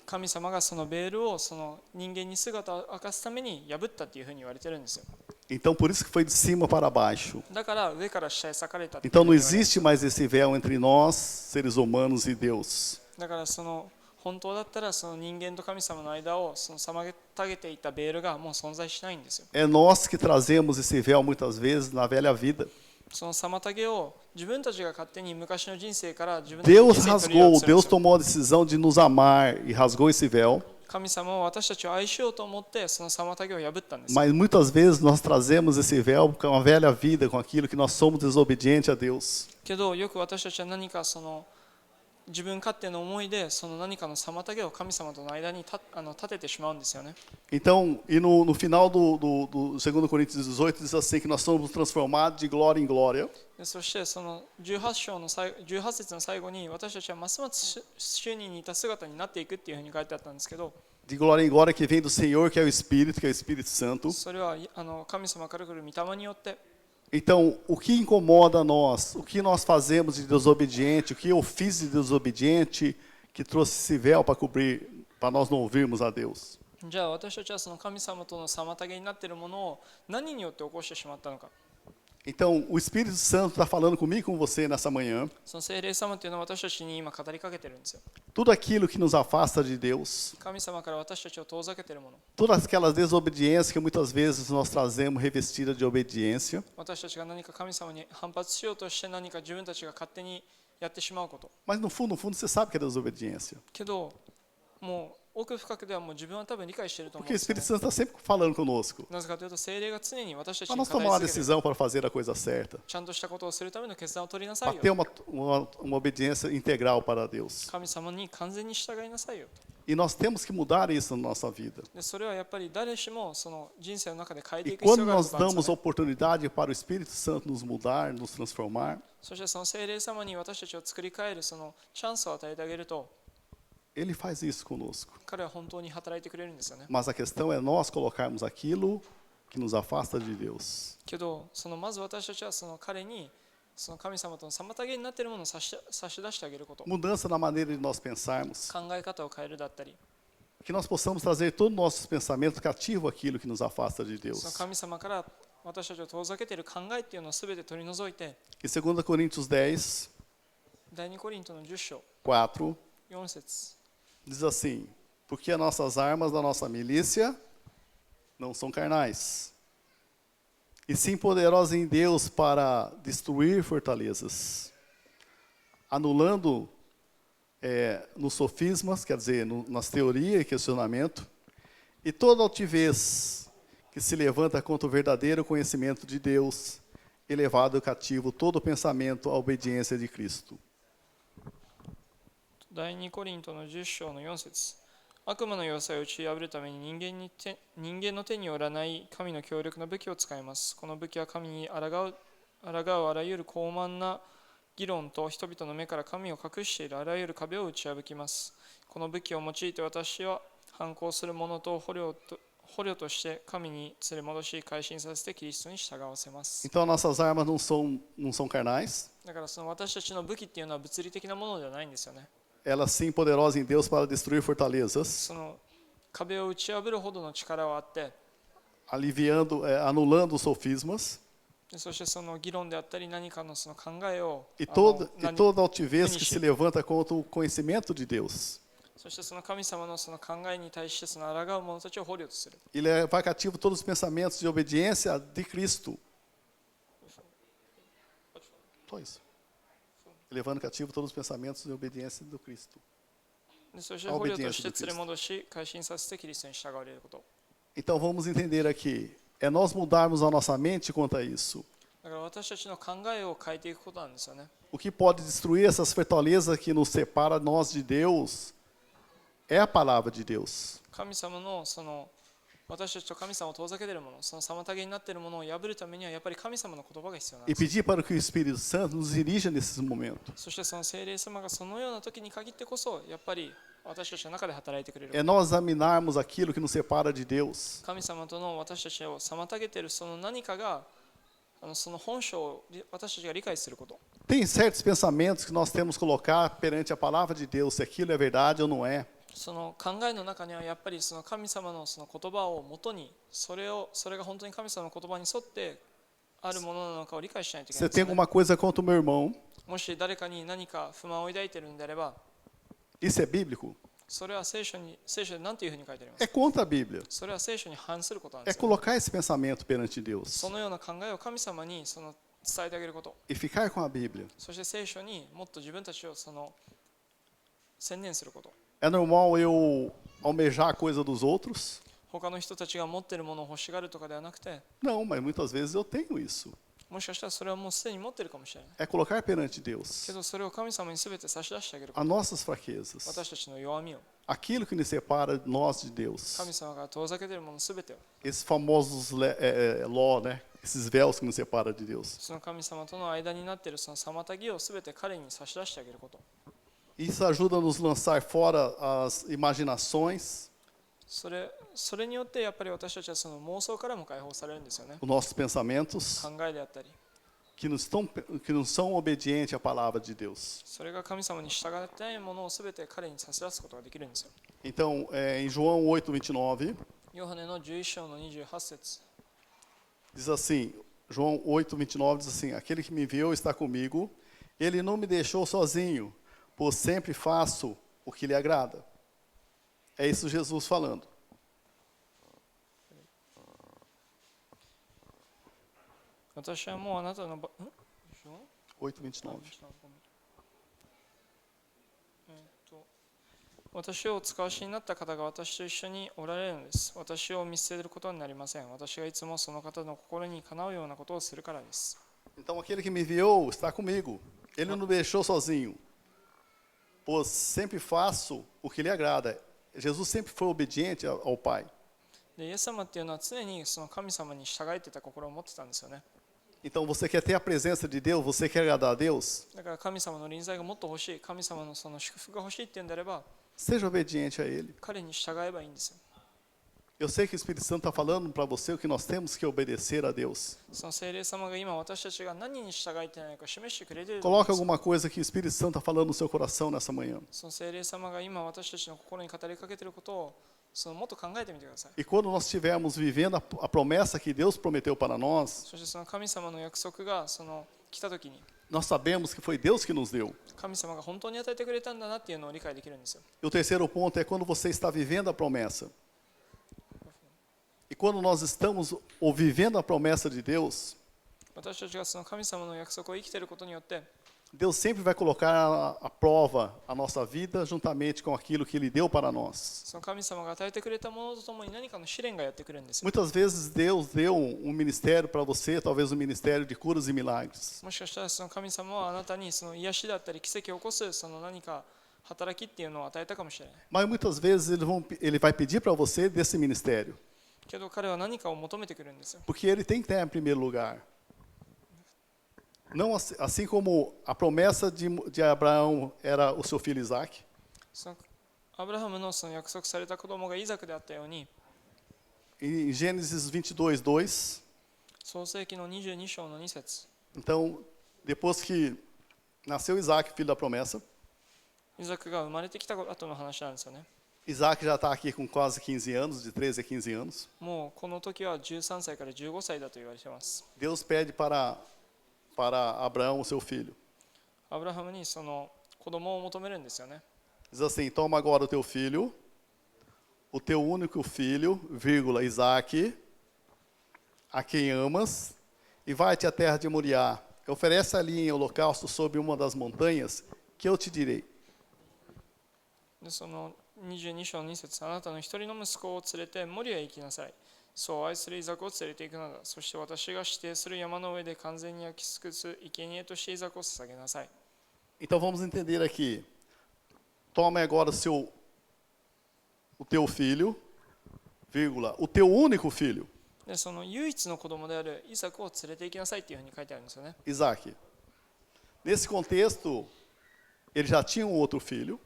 神様がそのベールをその人間に姿を明かすために破ったっていうふうに言われてるんですよ。 Então por isso que foi de cima para baixo. だから上から下へ裂かれたっていうふ Então う não に言われる。 existe mais esse véu entre nós, seres humanos, e Deus. だからその本当だったらその人間と神様の間をその妨げていたベールがもう存在しないんですよ。 É nós que trazemos esse véu muitas vezes na velha vida. その妨げを自分たちが勝手に昔の人生から自分たちの Deus 人生に取り入れよう rasgou, とするんで Deus すよ。 tomou a decisão de nos amar e rasgou esse véu. 神様は私たちを愛しようと思ってその妨げを破ったんです。 Mas muitas vezes nós trazemos esse véu com a velha vida, com aquilo que nós somos desobedientes a Deus. けどよく私たちは何かその自分勝手の思いでその何かの妨げを神様との間に立ててしまうんですよね。 Então, e no final do 2 Coríntios 18 diz assim que nós somos transformados de glória em glória. でそしてその18節の最後に私たちはますます主に似た姿になっていくっていうふうに書いてあったんですけど、 De glória em glória que vem do Senhor, que é o Espírito Santo. それは神様から来る御霊によって、 Então, o que incomoda nós, o que nós fazemos de desobediente, o que eu fiz de desobediente que trouxe esse véu para cobrir, para nós não ouvirmos a Deus? じゃあ私たちはその神様との妨げになっているものを何によって起こしてしまったのか。 Então, o Espírito Santo está falando comigo e com você nessa manhã. その聖霊様というのは私たちに今語りかけてるんですよ。 Tudo aquilo que nos afasta de Deus, 神様から私たちを遠ざけているもの、 todas aquelas desobediências que muitas vezes nós trazemos revestida de obediência, 私たちが何か神様に反発しようとして何か自分たちが勝手にやってしまうこと。 mas no fundo, você sabe que é desobediência. けど、もう奥深くではもう自分は多分理解していると思うん Porque o ですよ Espírito ね。 Santo está sempre falando conosco. なぜかというと、聖霊が常に私たち Para に nós 語り tomar uma 続けている。 decisão para fazer a coisa certa. ちゃんとしたことをするための決断を取りなさい Para よ。 ter uma obediência integral para Deus. 神様に完全に従いなさいよ。 E nós temos que mudar isso na nossa vida. でそれはやっぱり誰しもその人生の中で変えて E いく必 quando 要がある nós ことなんです damos よね。 oportunidade para o Espírito Santo nos mudar, nos transformar, そしてその聖霊様に私たちを作り変えるそのチャンスを与えてあげると、 Ele faz isso conosco. 彼は本当に働いてくれるんですよね。 Mas a questão é nós colocarmos aquilo que nos afasta de Deus. けど、そのまず私たちはその彼にその神様との妨げになっているものを差し出してあげること、 Mudança na maneira de nós pensarmos. 考え方を変えるだったり、 Que nós possamos trazer todos os nossos pensamentos cativos àquilo que nos afasta de その Deus. 神様から私たちを遠ざけている考えっていうのを全て取り除いて、 E 2 Coríntios 10, 第2コリントの10章 4, 4節 diz assim: Porque as nossas armas da nossa milícia não são carnais, e sim poderosas em Deus para destruir fortalezas, anulando nos sofismas, quer dizer, nas teorias e questionamento, e toda altivez que se levanta contra o verdadeiro conhecimento de Deus, elevado cativo todo pensamento à obediência de Cristo. 第2コリントの10章の4節、悪魔の要塞を打ち破るために人間の手によらない神の強力な武器を使います。この武器は神に抗うあらゆる高慢な議論と人々の目から神を隠しているあらゆる壁を打ち破きます。この武器を用いて私は反抗する者と捕虜として神に連れ戻し改心させてキリストに従わせます。 Então, nossas armas não são carnais, だからその私たちの武器っていうのは物理的なものではないんですよね。 elas sim poderosas em Deus para destruir fortalezas, その壁を打ち破るほどの力はあって、 anulando os sofismas, そしてその議論であったり何かのその考えを e toda altivez que se levanta contra o conhecimento de Deus. そしてその神様のその考えに対してその抗う者たちを捕虜とする。 E levar cativo todos os pensamentos de obediência de Cristo. Só isso. Levando cativo todos os pensamentos de obediência do Cristo. でそして捕虜として連れ戻し、改心させてキリストに従われること。 Então vamos entender aqui. É nós mudarmos a nossa mente quanto a isso. だから私たちの考えを変えていくことなんですよね。 O que pode destruir essas fortalezas que nos separa nós de Deus é a palavra de Deus. 神様のその私たちと神様を遠ざけているもの、その妨げになっているものを破るためにはやっぱり神様の言葉が必要なんで E す。 pedir para que o Espírito Santo nos dirija nesses momentos. そしてその聖霊様がそのような時に限ってこそやっぱり私たちの中で働いてくれる。 É nós examinarmos aquilo que nos separa de Deus. 神様との私たちを妨げているその何かがその本性を私たちが理解すること。 Tem certos pensamentos que nós temos que colocar perante a palavra de Deus, se aquilo é verdade ou não é. その考えの中にはやっぱりその神様のその言葉をもとにそれが本当に神様の言葉に沿ってあるものなのかを理解しないといけない Você です tem よね。 alguma coisa contra o meu irmão, もし誰かに何か不満を抱いているのであれば、 isso é bíblico? それは聖書で何ていうふうに書いてあります É contra a Bíblia. それは聖書に反することなんで É すよね。 colocar esse pensamento perante Deus そのような考えを神様に伝えてあげること。 e ficar com a Bíblia. そして聖書にもっと自分たちを専念すること。 É normal eu almejar a coisa dos outros? 他の人たちが持っているものを欲しがるとかではなくて、 Não, mas muitas vezes eu tenho isso. もしかしたらそれはもうすでに持っているかもしれない。 É colocar perante Deus けどそれを神様に全て差し出してあげるこ as と。 nossas fraquezas, 私たちの弱みを、 aquilo que nos separa de nós de Deus. 神様が遠ざけているもの全てを、 Esses famosos law, né? Esses véus que nos separam de Deus. その神様との間になっているその妨げを全て彼に差し出してあげること。 Isso ajuda a nos lançar fora as imaginações, それによってやっぱり私たちはその妄想からも解放されるんですよね。 os nossos pensamentos, 考えであったり、 que não são obedientes à palavra de Deus. それが神様に従ってないものを全て彼に差し出すことができるんですよ。 Então, em João 8:29, ヨハネの11章の28節 diz assim, João 8:29 diz assim, aquele que me enviou está comigo, ele não me deixou sozinho, pois sempre faço o que lhe agrada. É isso Jesus falando. 私はもうあなたの8:29. 私をお使わしになった方が私と一緒におられるのです。私を見捨てることになりません。私がいつもその方の心にかなうようなことをするからです。 Então aquele que me enviou está comigo. Ele não me deixou sozinho, pois sempre faço o que lhe agrada. Jesus sempre foi obediente ao Pai. でイエス様っていうのは常にその神様に従えていた心を持ってたんですよね。 Então você quer ter a presença de Deus, você quer agradar a Deus? だから神様の臨在がもっと欲しい、神様のその祝福が欲しいっていうんであれば、 Seja obediente a Ele. 彼に従えばいいんですよ。 Eu sei que o Espírito Santo está falando para você o que nós temos que obedecer a Deus. その聖霊様が今私たちが何に従えていないか示してくれていると思うん Coloque ですよ。 alguma coisa que o Espírito Santo está falando no seu coração nessa manhã. その聖霊様が今私たちの心に語りかけていることをもっと考えてみてください。 E quando nós estivermos vivendo a promessa que Deus prometeu para nós, そしてその神様の約束が来たときに、 nós sabemos que foi Deus que nos deu. 神様が本当に与えてくれたんだなっていうのを理解できるんですよ。 E o terceiro ponto é quando você está vivendo a promessa. E quando nós estamos ou vivendo a promessa de Deus, 私たちがその神様の約束を生きていることによって、 Deus sempre vai colocar à prova a nossa vida juntamente com aquilo que Ele deu para nós. その神様が与えてくれたものとともに何かの試練がやってくるんですよ。 Muitas vezes Deus deu ministério para você, talvez um ministério de curas e milagres. もしかしたらその神様はあなたにその癒しだったり奇跡を起こすその何か働きっていうのを与えたかもしれない。 Mas muitas vezes Ele vai pedir para você desse ministério, けど彼は何かを求めてくるんですよ。 porque Ele tem que estar em primeiro lugar. Não assim como a promessa de Abraão era o seu filho Isaac, そのアブラハムのその約束された子供がイザクであったように、 em Gênesis 22:2. 創世記の22章の2節 Então, depois que nasceu Isaac, filho da promessa, イザクが生まれてきた後の話なんですよね。 Isaac já está aqui com quase 15 anos, de 13 a 15 anos. もうこの時は13歳から15歳だと言われています。 Deus pede para Abraão, o seu filho. アブラハムにその子供を求めるんですよね。 Diz assim, toma agora o teu filho, o teu único filho, vírgula, Isaac, a quem amas, e vai-te à terra de Moriá, oferece ali em holocausto sobre uma das montanhas, que eu te direi. でその22章2節、あなたの一人の息子を連れてモリアへ行きなさい。そう愛するイザクを連れて行くのだ。そして私が指定する山の上で完全に焼き尽くす生贄としてイザクを捧げなさい。 Então vamos entender aqui. Tome agora o teu filho, vírgula, o teu único filho, でその唯一の子供であるイザクを連れて行きなさいっていうふうに書いてあるんですよね。 Isaac. Nesse contexto, ele já tinha um outro filho,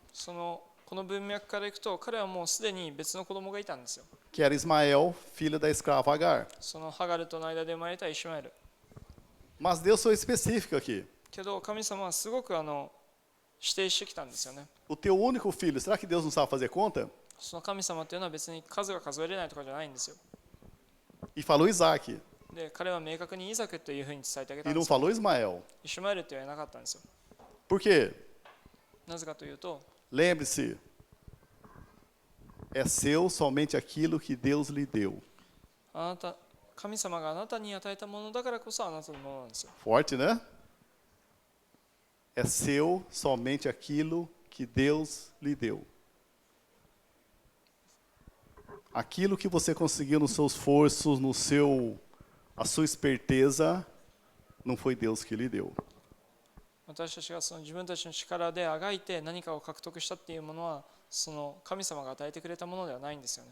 この文脈からいくと、彼はもうすでに別の子供がいたんですよ。 que era Ismael, filho da escrava Agar. そのハガルとの間で生まれたイシュマエル。 Mas Deus foi específico aqui. けど神様はすごく指定してきたんですよね。 O teu único filho, será que Deus não sabe fazer conta? その神様っていうのは別に数が数えれないとかじゃないんですよ。 E falou Isaac, で、彼は明確にイザクというふうに伝えてあげた e んで não すよ。 falou Ismael. イシュマエルって言わなかったんですよ。 Por quê? なぜかというと、 Lembre-se, é seu somente aquilo que Deus lhe deu. 神様があなたに与えたものだからこそあなたのものなんですよ。 Forte, né? É seu somente aquilo que Deus lhe deu. Aquilo que você conseguiu nos seus esforços, a sua esperteza, não foi Deus que lhe deu. 私たちがその自分たちの力であがいて何かを獲得したっていうものは、その神様が与えてくれたものではないんですよね。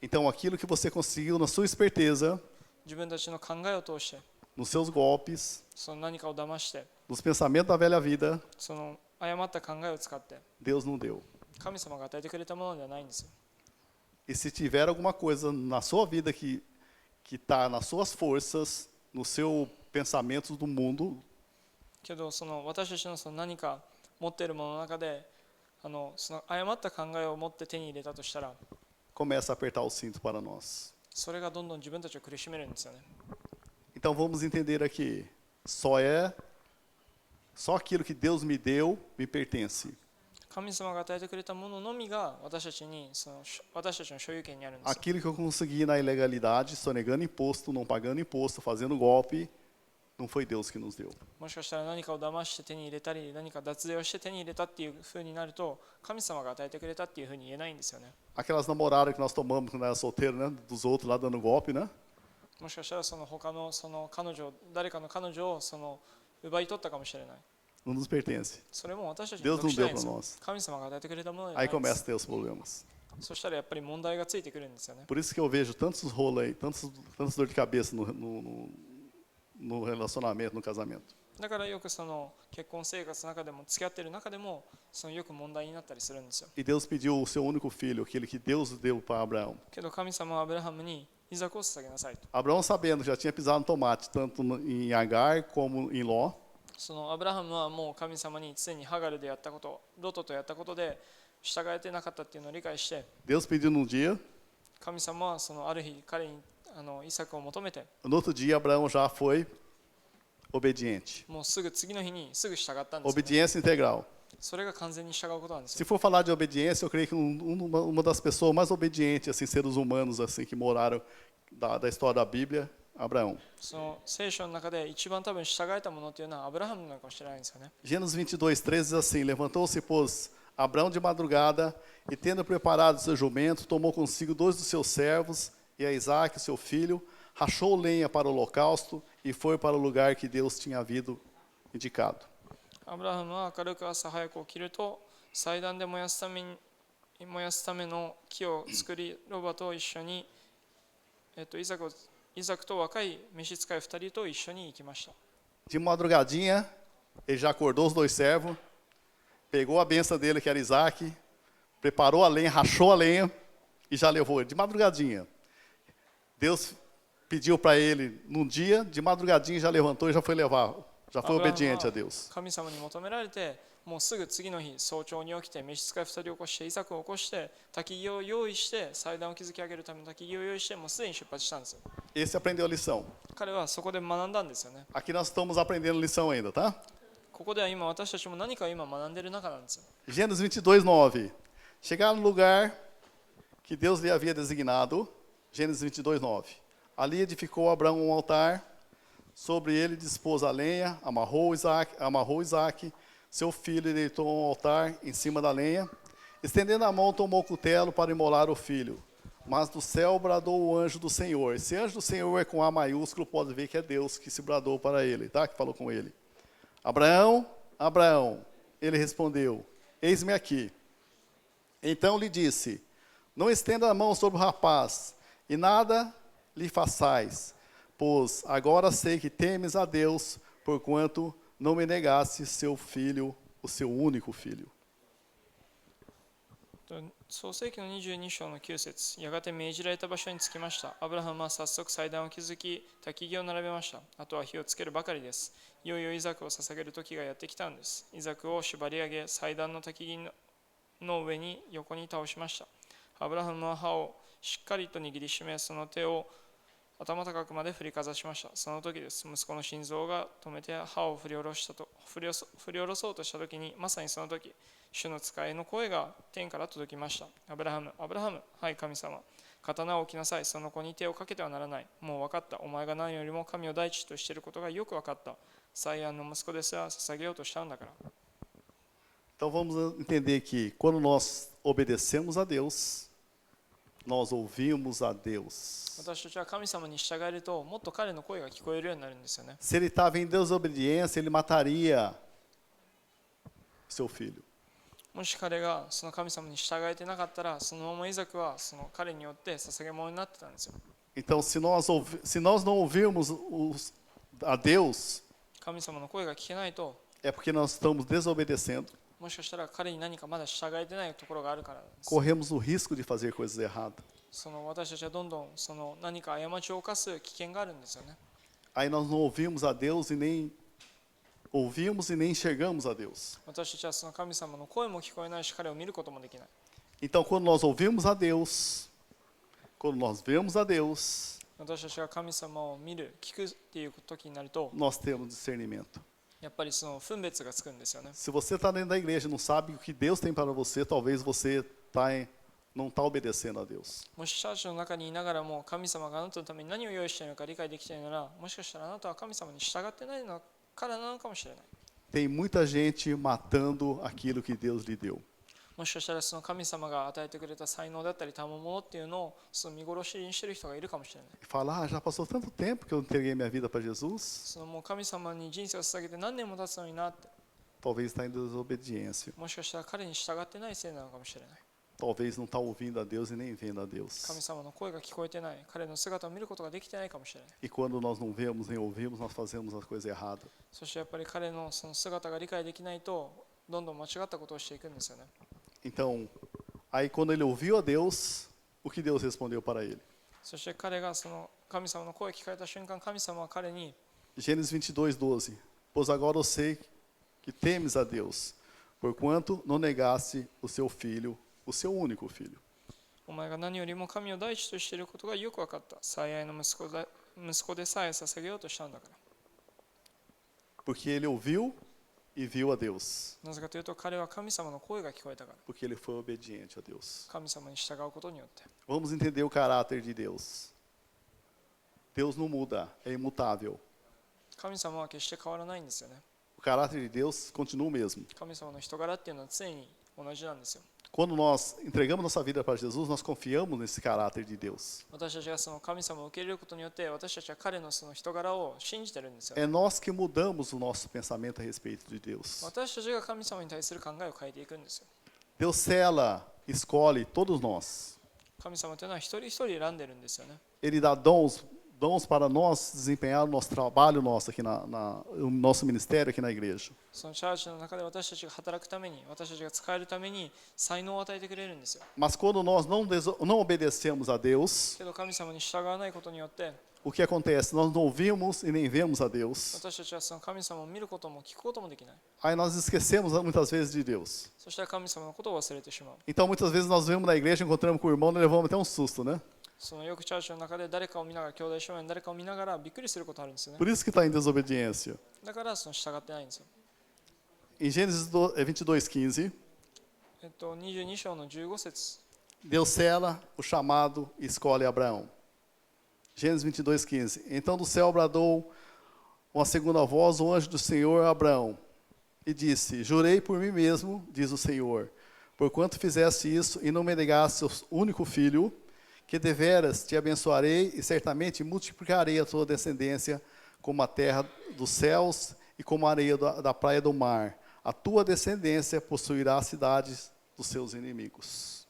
Então, aquilo que você conseguiu na sua esperteza, 自分たちの考えを通して、 nos seus golpes, その何かを騙して、 nos pensamentos da velha vida, その誤った考えを使って、 Deus não deu. 神様が与えてくれたものではないんですよ。 E se tiver alguma coisa na sua vida que está nas suas forças, nos seus pensamentos do mundo, けどその私たちのその何か持っているものの中でその誤った考えを持って手に入れたとしたら、 começa a apertar o cinto para nós. それがどんどん自分たちを苦しめるんですよね。 Então vamos entender aqui, só aquilo que Deus me deu me pertence. 神様が与えてくれたもののみが私たちの所有権にあるんですよ。 Aquilo que eu consegui na ilegalidade, sonegando imposto, não pagando imposto, fazendo golpe, não foi Deus que nos deu. もしかしたら何かを騙して手に入れたり、何か脱税をして手に入れたっていうふうになると、神様が与えてくれたっていうふうに言えないんですよね。 Aquelas namoradas que nós tomamos quando era solteiro, né? Dos outros lá dando golpe, né? もしかしたらその他の誰かの彼女を奪い取ったかもしれない。 Não nos pertence. それも私たちに Deus 属 não してな deu いんです para よ。 nós. 神様が与えてくれたものではな Aí いんで começam す。 a ter os problemas. そしたらやっぱり問題がついてくるんですよね。 Por isso que eu vejo tantos rolos aí, tantas dor de cabeça no relacionamento, no casamento. だからよくその結婚生活の中でも付き合っている中でもよく問題になったりするんですよ。 E Deus pediu o seu único filho, aquele que Deus deu para Abraão. けど神様はアブラハムにイザクを捧げなさいと。 Abraão, sabendo que já tinha pisado no tomate, tanto em Agar como em Ló, そのアブラハムはもう神様に常にハガルでやったこと、ロトとやったことで従えてなかったっていうのを理解して、 Deus pediu num dia, 神様はある日彼にイサクを求めて、 no outro dia Abraão já foi obediente. もうすぐ次の日にすぐ従ったんですよね。 Obediência integral. それが完全に従うことなんです Se よ。 for falar de obediência, eu creio que uma das pessoas mais obedientes, assim, seres humanos assim que moraram da história da Bíblia, Abraão. その聖書の中で一番多分従えたものっていうのはアブラハムなのかもしれないんですよね。 Gênesis 22:13 diz assim: Levantou-se, pois, Abraão de madrugada, e tendo preparado seu jumento, tomou consigo 2 dos seus servos e a Isaque, seu filho, rachou lenha para o holocausto e foi para o lugar que Deus tinha havido indicado. アブラハムは明るく朝早く起きると祭壇で燃やすための木を作り、ロバと一緒に、イザクと若い召使い2人と一緒に行きました。 De madrugadinha, ele já acordou os 2 servos, pegou a benção dele, que era Isaque, preparou a lenha, rachou a lenha e já levou ele. De madrugadinha. Deus pediu para ele num dia, de madrugadinha já levantou e já foi levar. Já foi obediente a Deus. 神様に求められて、もうすぐ次の日早朝に起きて召使い2人を起こして、イサクを起こして焚き木を用意して、祭壇を築き上げるための焚き木を用意して、もうすでに出発したんですよ。 Esse aprendeu a lição. 彼はそこで学んだんですよね。 Aqui nós estamos aprendendo lição ainda, tá? ここでは今私たちも何かを今学んでいる中なんですよ。 Gênesis 22:9. Chegaram no lugar que Deus lhe havia designado. Gênesis 22:9. Ali edificou Abraão um altar Sobre ele dispôs a lenha, amarrou Isaque, seu filho, e deitou um altar em cima da lenha. Estendendo a mão, tomou o cutelo para imolar o filho. Mas do céu bradou o anjo do Senhor. Esse anjo do Senhor é com A maiúsculo, pode ver que é Deus que se bradou para ele, tá? Que falou com ele. Abraão, Abraão. Ele respondeu, eis-me aqui. Então lhe disse, não estenda a mão sobre o rapaz, e nada lhe façais, pois agora sei que temes a Deus, porquanto não me negaste seu filho, o seu único filho. 創世記の22章の9節、やがて命じられた場所に着きました。アブラハムは早速祭壇を築き、焚き木を並べました。あとは火をつけるばかりです。いよいよイザクを捧げる時がやってきたんです。イザクを縛り上げ、祭壇の焚き木の上に横に倒しました。アブラハムは刃をしっかりと握りしめ、その手を頭高くまで振りかざしました。その時です。息子の心臓が止めて刃を振り下ろそうとした時に、まさにその時、主の使いの声が天から届きました。アブラハム、アブラハム、はい神様、刀を置きなさい。その子に手をかけてはならない。もう分かった。お前が何よりも神を第一としていることがよく分かった。最愛の息子ですら捧げようとしたんだから。Então vamos entender que quando nós obedecemos a Deus, nós ouvimos a Deus. 私たちは神様に従えると、もっと彼の声が聞こえるようになるんですよね。Se ele estava em desobediência, ele mataria seu filho. もし彼がその神様に従えてなかったら、そのままイザクはその彼によって捧げ物になってたんですよ。Então, se nós não ouvirmos a Deus, 神様の声が聞けないと、é porque nós estamos desobedecendo. もしかしたら彼に何かまだ従えてないところがあるからなんです。 Corremos o risco de fazer coisas erradas. その私たちはどんどんその何か過ちを犯す危険があるんですよね。 Aí nós não ouvimos a Deus e nem enxergamos a Deus. 私たちはその神様の声も聞こえないし、彼を見ることもできない。 Então, quando nós ouvimos a Deus, quando nós vemos a Deus, 私たちが神様を見る、聞くっていう時になると、 nós temos discernimento. やっぱりその分別がつくんですよね。 Se você está dentro da igreja e não sabe o que Deus tem para você, talvez você não está obedecendo a Deus. もしチャーチの中にいながらも神様があなたのために何を用意しているのか理解できているなら、もしかしたらあなたは神様に従ってないのからなのかもしれない。 Tem muita gente matando aquilo que Deus lhe deu. もしかしたらその神様が与えてくれた才能だったり賜物っていうのをその見殺しにしている人がいるかもしれない。 E fala, já passou tanto tempo que eu entreguei minha vida para Jesus. そのもう神様に人生を捧げて何年も経つのになって、 Talvez está em desobediência. もしかしたら彼に従ってないせいなのかもしれない。 Talvez não está ouvindo a Deus e nem vendo a Deus. 神様の声が聞こえてない、彼の姿を見ることができてないかもしれない。 E quando nós não vemos nem ouvimos, nós fazemos a coisa errada. そしてやっぱり彼のその姿が理解できないと、どんどん間違ったことをしていくんですよね。 Então, aí quando ele ouviu a Deus, o que Deus respondeu para ele? そして彼がその神様の声を聞かれた瞬間、神様は彼に Gênesis 22:12. Pois agora eu sei que temes a Deus, porquanto não negaste o seu filho, o seu único filho. お前が何よりも神を第一としていることがよく分かった。最愛の息子でさえ捧げようとしたんだから。 Porque ele ouviu e viu a Deus. なぜかというと彼は神様の声が聞こえたから。 Porque ele foi obediente a Deus. 神様に従うことによって。 Vamos entender o caráter de Deus. Deus não muda, é imutável. 神様は決して変わらないんですよね。 O caráter de Deus continua o mesmo. 神様の人柄っていうのは常に同じなんですよ。 Quando nós entregamos nossa vida para Jesus, nós confiamos nesse caráter de Deus. 私たちがその神様を受け入れることによって、私たちは彼のその人柄を信じてるんですよ。 É nós que mudamos o nosso pensamento a respeito de Deus. 私たちが神様に対する考えを変えていくんですよ。 Deus sela, escolhe todos nós. 神様というのは一人一人選んでるんですよね。 Ele dá dons para nós desempenhar o nosso trabalho nosso aqui o nosso ministério aqui na igreja. そのチャーチの中で私たちが働くために、私たちが使えるために才能を与えてくれるんですよ。 Mas quando nós não obedecemos a Deus, けど神様に従わないことによって、 o que acontece? Nós não ouvimos e nem vemos a Deus. 私たちはその神様を見ることも聞くこともできない。 Aí nós esquecemos muitas vezes de Deus. そして神様のことを忘れてしまう。 Então muitas vezes nós vemos na igreja, encontramos com o irmão e levamos até um susto, né? そのよくチャーチの中で誰かを見ながら、兄弟姉妹の誰かを見ながらびっくりすることあるんですよね。 Por isso que está em desobediência. だからその従ってないんですよ。 Em Gênesis 22:15, 22章の15節。 Deus sela o chamado e escolhe Abraão. Gênesis 22:15. Então do céu bradou uma segunda voz, o anjo do Senhor a Abraão, e disse: Jurei por mim mesmo, diz o Senhor, porquanto fizeste isso e não me negaste o único filho, que deveras te abençoarei e certamente multiplicarei a tua descendência como a terra dos céus e como a areia da praia do mar. A tua descendência possuirá as cidades dos seus inimigos.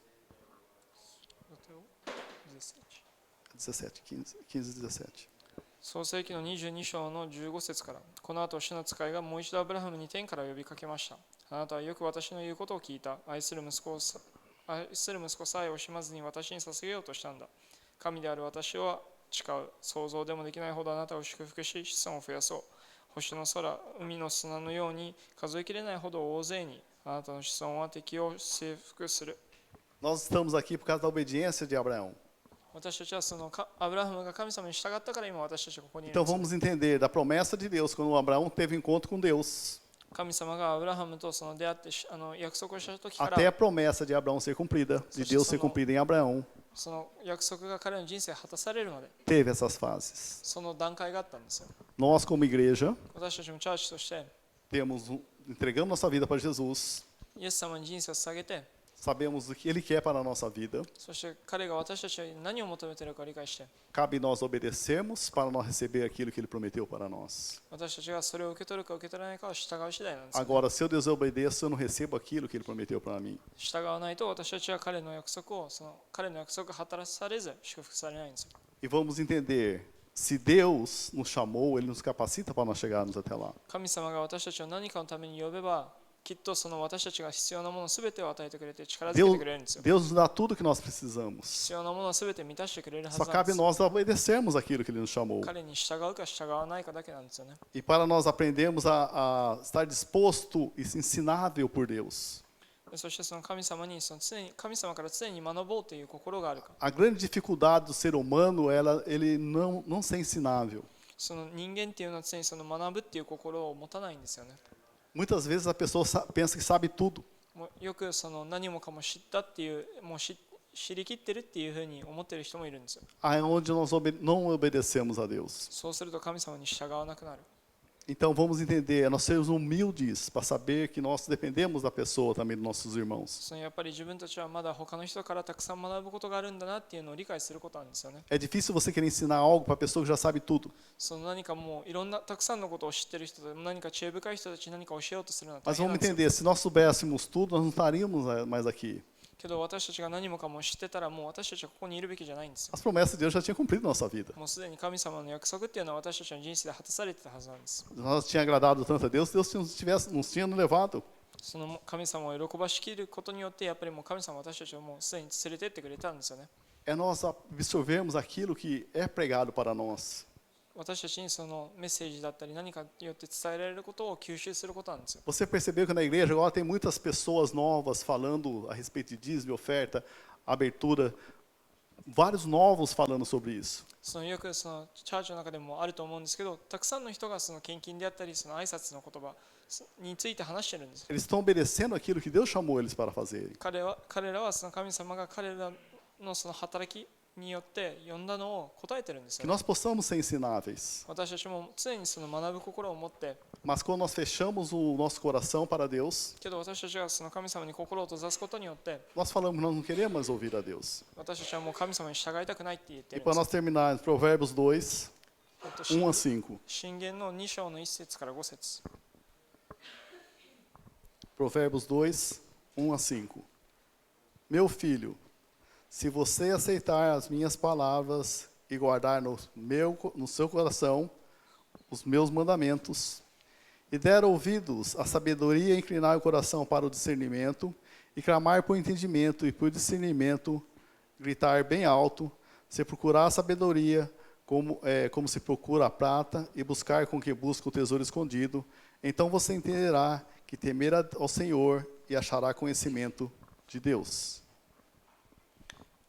17, 15, 17. 創世記の22章の15節から、この後主の使いがもう一度アブラハムに天から呼びかけました。あなたはよく私の言うことを聞いた。愛する息子さえ惜しまずに私に捧げようとしたんだ。神である私は誓う。想像でもできないほどあなたを祝福し、子孫を増やそう。星の空、海の砂のように数えきれないほど大勢に、あなたの子孫は敵を征服する。Nós estamos aqui por causa da obediência de Abraão. 私たちはそのアブラハムが神様に従ったから今私たちがここにいる Então んです。 vamos entender da promessa de Deus quando Abraão teve encontro com Deus, 神様がアブラハムとその出会って約束をした時か até ら a promessa de Abraão ser cumprida, de Deus ser cumprida em Abraão, その約束が彼の人生で果たされるまで teve essas fases. その段階があったんですよ。 Nós, como igreja, 私たちもチャーチとして entregamos nossa vida para Jesus, イエス様に人生を捧げて、 sabemos o que Ele quer para a nossa vida, そして彼が私たちに何を求めているかを理解して、 cabe nós obedecermos para nós receber aquilo que Ele prometeu para nós. 私たちがそれを受け取るか受け取らないかは従う次第なんですよ。 Agora, se eu desobedeço, eu não recebo aquilo que Ele prometeu para mim. 従わないと私たちは彼の約束を彼の約束が働かされず祝福されないんですよ。 E vamos entender, se Deus nos chamou, Ele nos capacita para nós chegarmos até lá. 神様が私たちを何かのために呼べば、きっとその私たちが必要なものすべてを与えてくれて力づけてくれるんですよ。 Deus nos dá tudo que nós precisamos. 必要なものをすべて満たしてくれるは Só ずなんで cabe す。 nós obedecermos aquilo que Ele nos chamou. 彼に従うか従わないかだけなんですよね。 E para nós aprendermos a estar disposto e ensinável por Deus. そしてその神様に神様から常に学ぼうという心があるか。 A grande dificuldade do ser humano é ele não ser ensinável. その人間っていうのは常にその学ぶっていう心を持たないんですよね。 Muitas vezes a pessoa pensa que sabe tudo. もうよくその何もかも知ったっていう、もう知りきってるっていうふうに思ってる人もいるんですよ。 Aí é onde nós não obedecemos a Deus. そうすると神様に従わなくなる。 Então vamos entender, é nós sermos humildes para saber que nós dependemos da pessoa também dos nossos irmãos. そのやっぱり自分たちはまだ他の人からたくさん学ぶことがあるんだなっていうのを理解することなんですよね。 É difícil você querer ensinar algo para a pessoa que já sabe tudo. その何かもういろんなたくさんのことを知ってる人で何か知恵深い人たちに何か教えようとするのは大 Mas 変なん vamos ですよ。 entender, se nós soubéssemos tudo, nós não estaríamos mais aqui. けど私たちが何もかも知ってたらもう私たちはここにいるべきじゃないんですよ。 As promessas de Deus já tinham cumprido nossa vida. もうすでに神様の約束っていうのは私たちの人生で果たされてたはずなんです。 Nós tinha agradado tanto a Deus, Deus nos tinha nos levado. その神様を喜ばしきることによってやっぱりもう神様は私たちをもうすでに連れてってくれたんですよね。 É nós absorvermos aquilo que é pregado para nós. 私たちにそのメッセージだったり何かによって伝えられることを吸収することなんですよ。 Você percebeu que na igreja agora tem muitas pessoas novas falando a respeito de dízimo, oferta, abertura, vários novos falando sobre isso. そのよくそのチャーチの中でもあると思うんですけど、たくさんの人がその献金であったりその挨拶の言葉について話してるんですよ。 Eles estão obedecendo aquilo que Deus chamou eles para fazerem. 彼らはその神様が彼らのその働きによって呼んだのを答えてるんです Que よね。 nós possamos ser ensináveis. 私たちも常にその学ぶ心を持って、 Mas quando nós fechamos o nosso coração para Deus, けど私たちがその神様に心を閉ざすことによって、 nós falamos que nós não queremos mais ouvir a Deus. 私たちはもう神様に従いたくないって言って E るんで para す。 nós terminar, Provérbios 2, 1 a 5. 箴言の2章の1節から5節。Provérbios 2, 1 a 5. Meu filho, se você aceitar as minhas palavras e guardar no seu coração os meus mandamentos, e der ouvidos à sabedoria e inclinar o coração para o discernimento, e clamar por entendimento e por discernimento, gritar bem alto, se procurar a sabedoria como se procura a prata, e buscar com que busca o tesouro escondido, então você entenderá que temer ao Senhor e achará conhecimento de Deus.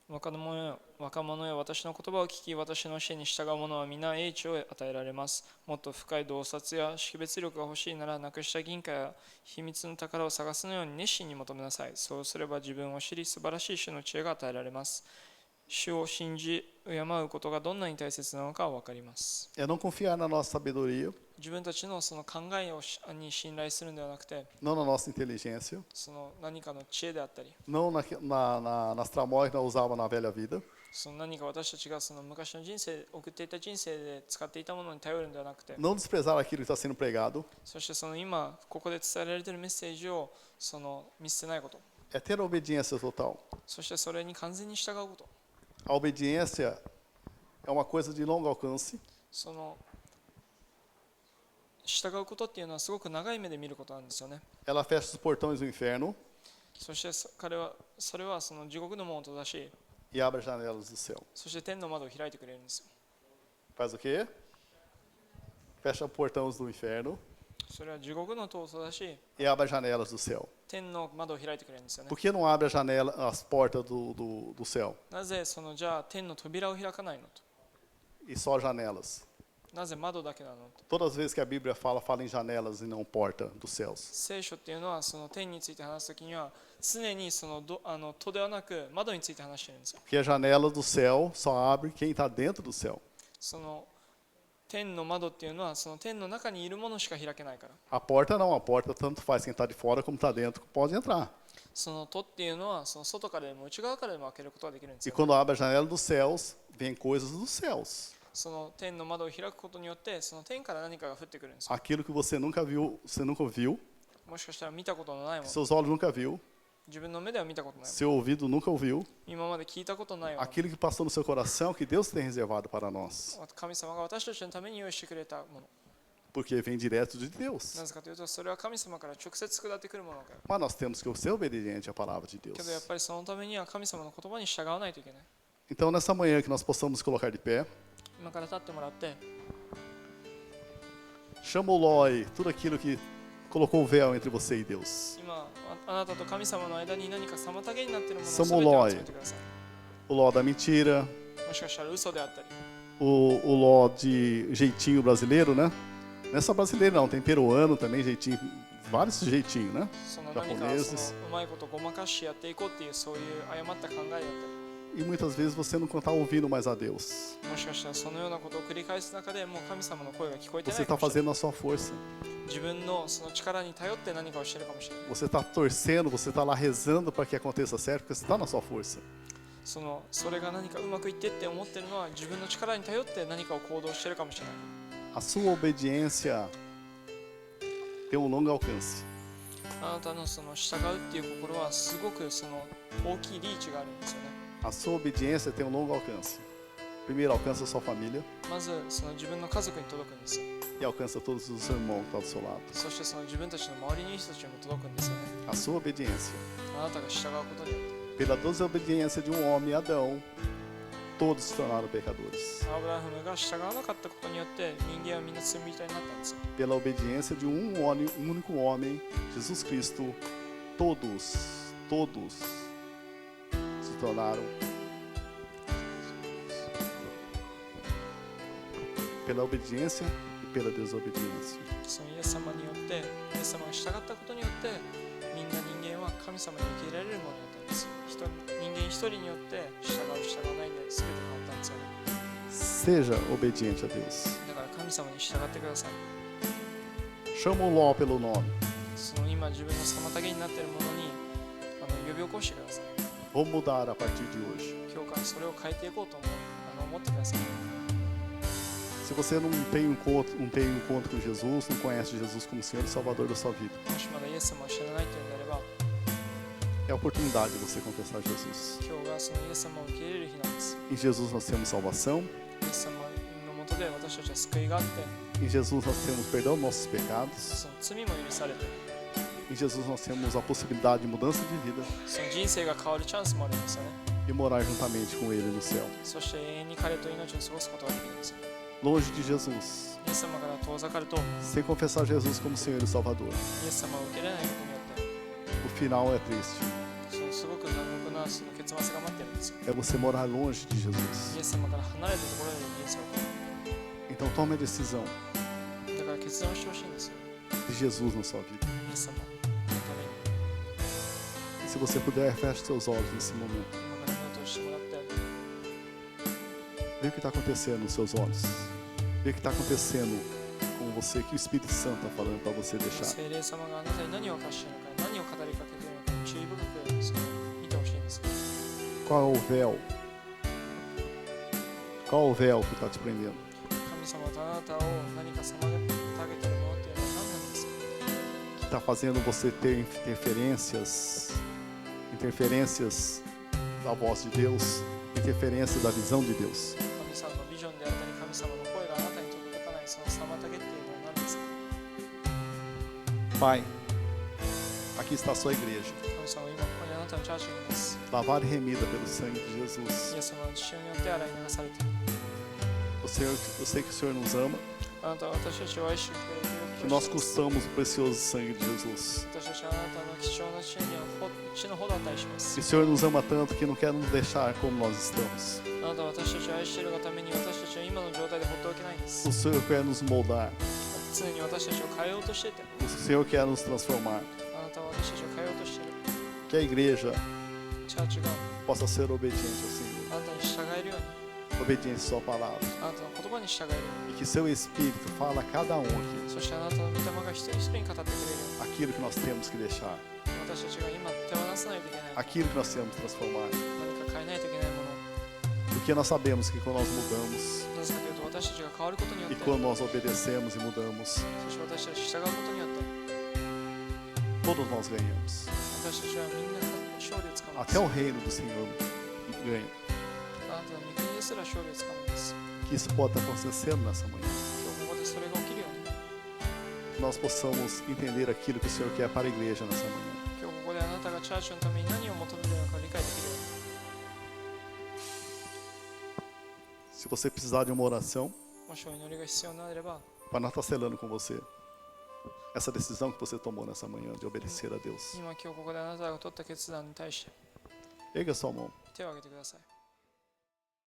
若者よ、私の言葉を聞き、私の教えに従う者は皆英知を与えられます。もっと深い洞察や識別力が欲しいなら、なくした銀貨や秘密の宝を探すのように熱心に求めなさい。そうすれば自分を知り、素晴らしい種の知恵が与えられます。主を信じ敬うことがどんなに大切なのか分かります。 É não confiar na nossa sabedoria, 自分たちのその考えに信頼するんではなくて、 não na nossa inteligência, その何かの知恵であったり、 não nas tramóias que nós usávamos na velha vida, その何か私たちがその昔の人生、送っていた人生で使っていたものに頼るんではなくて、 não desprezar aquilo que está sendo pregado, そしてその今ここで伝えられているメッセージをその見捨てないこと、 é ter a obediência total. そしてそれに完全に従うこと。 A obediência é uma coisa de longo alcance, その従うことっていうのはすごく長い目で見ることなんですよね。 ela fecha os portões do inferno そしてそれはその地獄の門を閉ざし、 e abre as janelas do céu. そして天の窓を開いてくれるんですよ。 Faz o quê? Fecha os portões do inferno それは地獄の戸を閉ざし、 e abre as janelas do céu. 天の窓を開いてくれるんですよね。 Por que não abre as portas do céu なぜそのじゃあ天の扉を開かないのと。 e só janelas? なぜ窓だけなのと。 Todas as vezes que a Bíblia fala em janelas e não porta dos céus. 聖書っていうのはその天について話すときには常にその戸ではなく窓について話してるんですよ。 Porque a janela do céu só abre quem está dentro do céu. その天の窓っていうのはその天の中にいるものしか開けないから。 A porta não, a porta tanto faz quem está de fora como está dentro, pode entrar. その戸っていうのはその外からでも内側からでも開けることができるんです E よ。 quando abre a janela dos céus, vem coisas dos céus. その天の窓を開くことによってその天から何かが降ってくるんですよ。 Aquilo que você nunca viu, もしかしたら見たことのないもの、 seus olhos nunca viu, 自分の目では見たことないもの、 seu ouvido nunca ouviu, 今まで聞いたことないもの、 aquilo que passou no seu coração que Deus tem reservado para nós, 神様が私たちのために用意してくれたもの。 porque vem direto de Deus. なぜかというとそれは神様から直接下ってくるものだから。 Mas nós temos que ser obediente à palavra de Deus. けどやっぱりそのためには神様の言葉に従わないといけない。 Então, nessa manhã que nós possamos nos colocar de pé, 今から立ってもらって、 chama o Loi, tudo aquilo que colocou o véu entre você e Deus. 今あなたと神様の間に何か妨げになっているものを Somos 全てを Loi. 集めてください。 O Ló da mentira, もしかしたら嘘であったり、 o Ló de jeitinho brasileiro, né? Não é só brasileiro não, tem peruano também, jeitinho, vários jeitinhos, né? その何かそのうまいことごまかしやっていこうっていうそういう誤った考えだったり、 E muitas vezes você não está ouvindo mais a Deus. もしかしたらそのようなことを繰り返す中でもう神様の声が聞こえてな Você いか está もしれない。 fazendo a sua força. 自分のその力に頼って何かをしているかもしれない。 Você está torcendo, você está lá rezando para que aconteça certo, porque você está na sua força. それが何かうまくいってって思ってるのは自分の力に頼って何かを行動しているかもしれない。 A sua obediência tem um longo alcance. あなたのその従うっていう心はすごくその大きいリーチがあるんですよね。 A sua obediência tem um longo alcance. Primeiro alcança a sua família まずその自分の家族に届くんですよ。 e alcança todos os irmãos que estão do seu lado. そしてその自分たちの周りにいる人たちにも届くんですよね。 A sua obediência. あなたが従うことによって。 Pela desobediência de um homem, Adão, todos se tornaram pecadores. アブラハムが従わなかったことによって人間はみんな罪人になったんですよ。 Pela obediência de um único homem, Jesus Cristo, todos se tornaram. Pela obediência e pela desobediência. そのイエス様によって、イエス様が従ったことによって、みんな人間は神様に受け入れられるものだったんですよ。人間一人によって従う、従わないで全て変わったんですよね。 Seja obediente a Deus. だから神様に従ってください。 Chama o Ló pelo nome. その今自分の妨げになっているものに呼び起こしてください。 Vou mudar a partir de hoje. 今日からそれを変えていこうと思ってください。 Se você não tem encontro com Jesus, não conhece Jesus como Senhor e Salvador da sua vida, もしまだイエス様を知らないというのであれば、 é a oportunidade de você confessar Jesus. 今日がそのイエス様を受け入れる日なんです。 Em Jesus nós temos salvação, イエス様のもとで私たちは救いがあって、 em Jesus nós temos perdão dos nossos pecados, その罪も許されて、 em Jesus nós temos a possibilidade de mudança de vida その人生が変わるチャンスもあるんですよね。 e morar juntamente com Ele no céu. そして永遠に彼と命を過ごすことができるんですよ。 Longe de Jesus, イエス様から遠ざかると、イ sem confessar Jesus como Senhor e Salvador, エス様を受け入れないことによって、 o final é triste. そのすごく残酷なその結末が待ってるんですよ。 É você morar longe de イ Jesus. エス様から離れたところで人生を送る。 Então tome a decisão だから決断してほしいんですよ。 de Jesus na sua vida. イエス様のために。 Se você puder, feche seus olhos nesse momento. 今から目を閉じてもらって、Vê o que está acontecendo nos seus olhos. Vê o que está acontecendo com você, que o Espírito Santo está falando para você deixar. 聖霊様があなたに何を課しているのか、何を語りかけているのか、注意深くそれを見てほしいんです。 Qual é o véu? Qual é o véu que está te prendendo? 神様とあなたを何か妨げているものっていうのは何なんですか？ Que está fazendo você ter interferências da voz de Deus, interferências da visão de Deus. 神様のビジョンであったり、神様の声があなたに届かない、その妨げっていうのは何ですか？ Pai, aqui está a sua igreja, 神様は今ここにあなたのチャーチがいます。 lavada e remida pelo sangue de イ Jesus. エス様の血潮によって洗い流されている。 Eu sei que o Senhor nos ama, あなたは私たちを愛してくれている。 que nós custamos o precioso sangue de Jesus. 私たちはあなたの貴重な血には血のほど値します。 Que o Senhor nos ama tanto que não quer nos deixar como nós estamos. あなたは私たちを愛しているがために私たちは今の状態で放っておけないんで O す。 Senhor quer nos moldar. 常に私たちを変えようとしていて、 O Senhor quer nos transformar. あなたは私たちを変えようとしている。 Que a igreja チャーチが possa ser obediente ao Senhor, あなたに従えるように、 obediente à sua palavra. あなたの言葉に従えるよう E que seu Espírito fala a cada um aqui に、そしてあなたの御霊が一人一人に語ってくれるよう aquilo que nós temos que deixar, に、私たちが今手放さないといけないもの、 aquilo que nós temos que transformar. 何か変えないといけないもの、 Porque nós sabemos que quando nós mudamos なぜかというと私たちが変わることによっ e て、 quando nós obedecemos e mudamos, そして私たちが従うことによって、 todos nós ganhamos. 私たちはみんな勝利をつかむんで Até す。 o reino do Senhor ganha. あなたの御国ですら勝利をつかむんです。 Que isso pode estar acontecendo nessa manhã. 今日ここでそれが起きるように、 Que nós possamos entender aquilo que o Senhor quer para a igreja nessa manhã. 今日ここであなたがチャーチのために何を求めているのか理解できるように。 Se você precisar de uma oração, もしお祈りが必要になれば、 para nós estar selando com você essa decisão que você tomou nessa manhã de obedecer a Deus. 今ここであなたが取った決断に対して Erga sua mão. 手を挙げてください。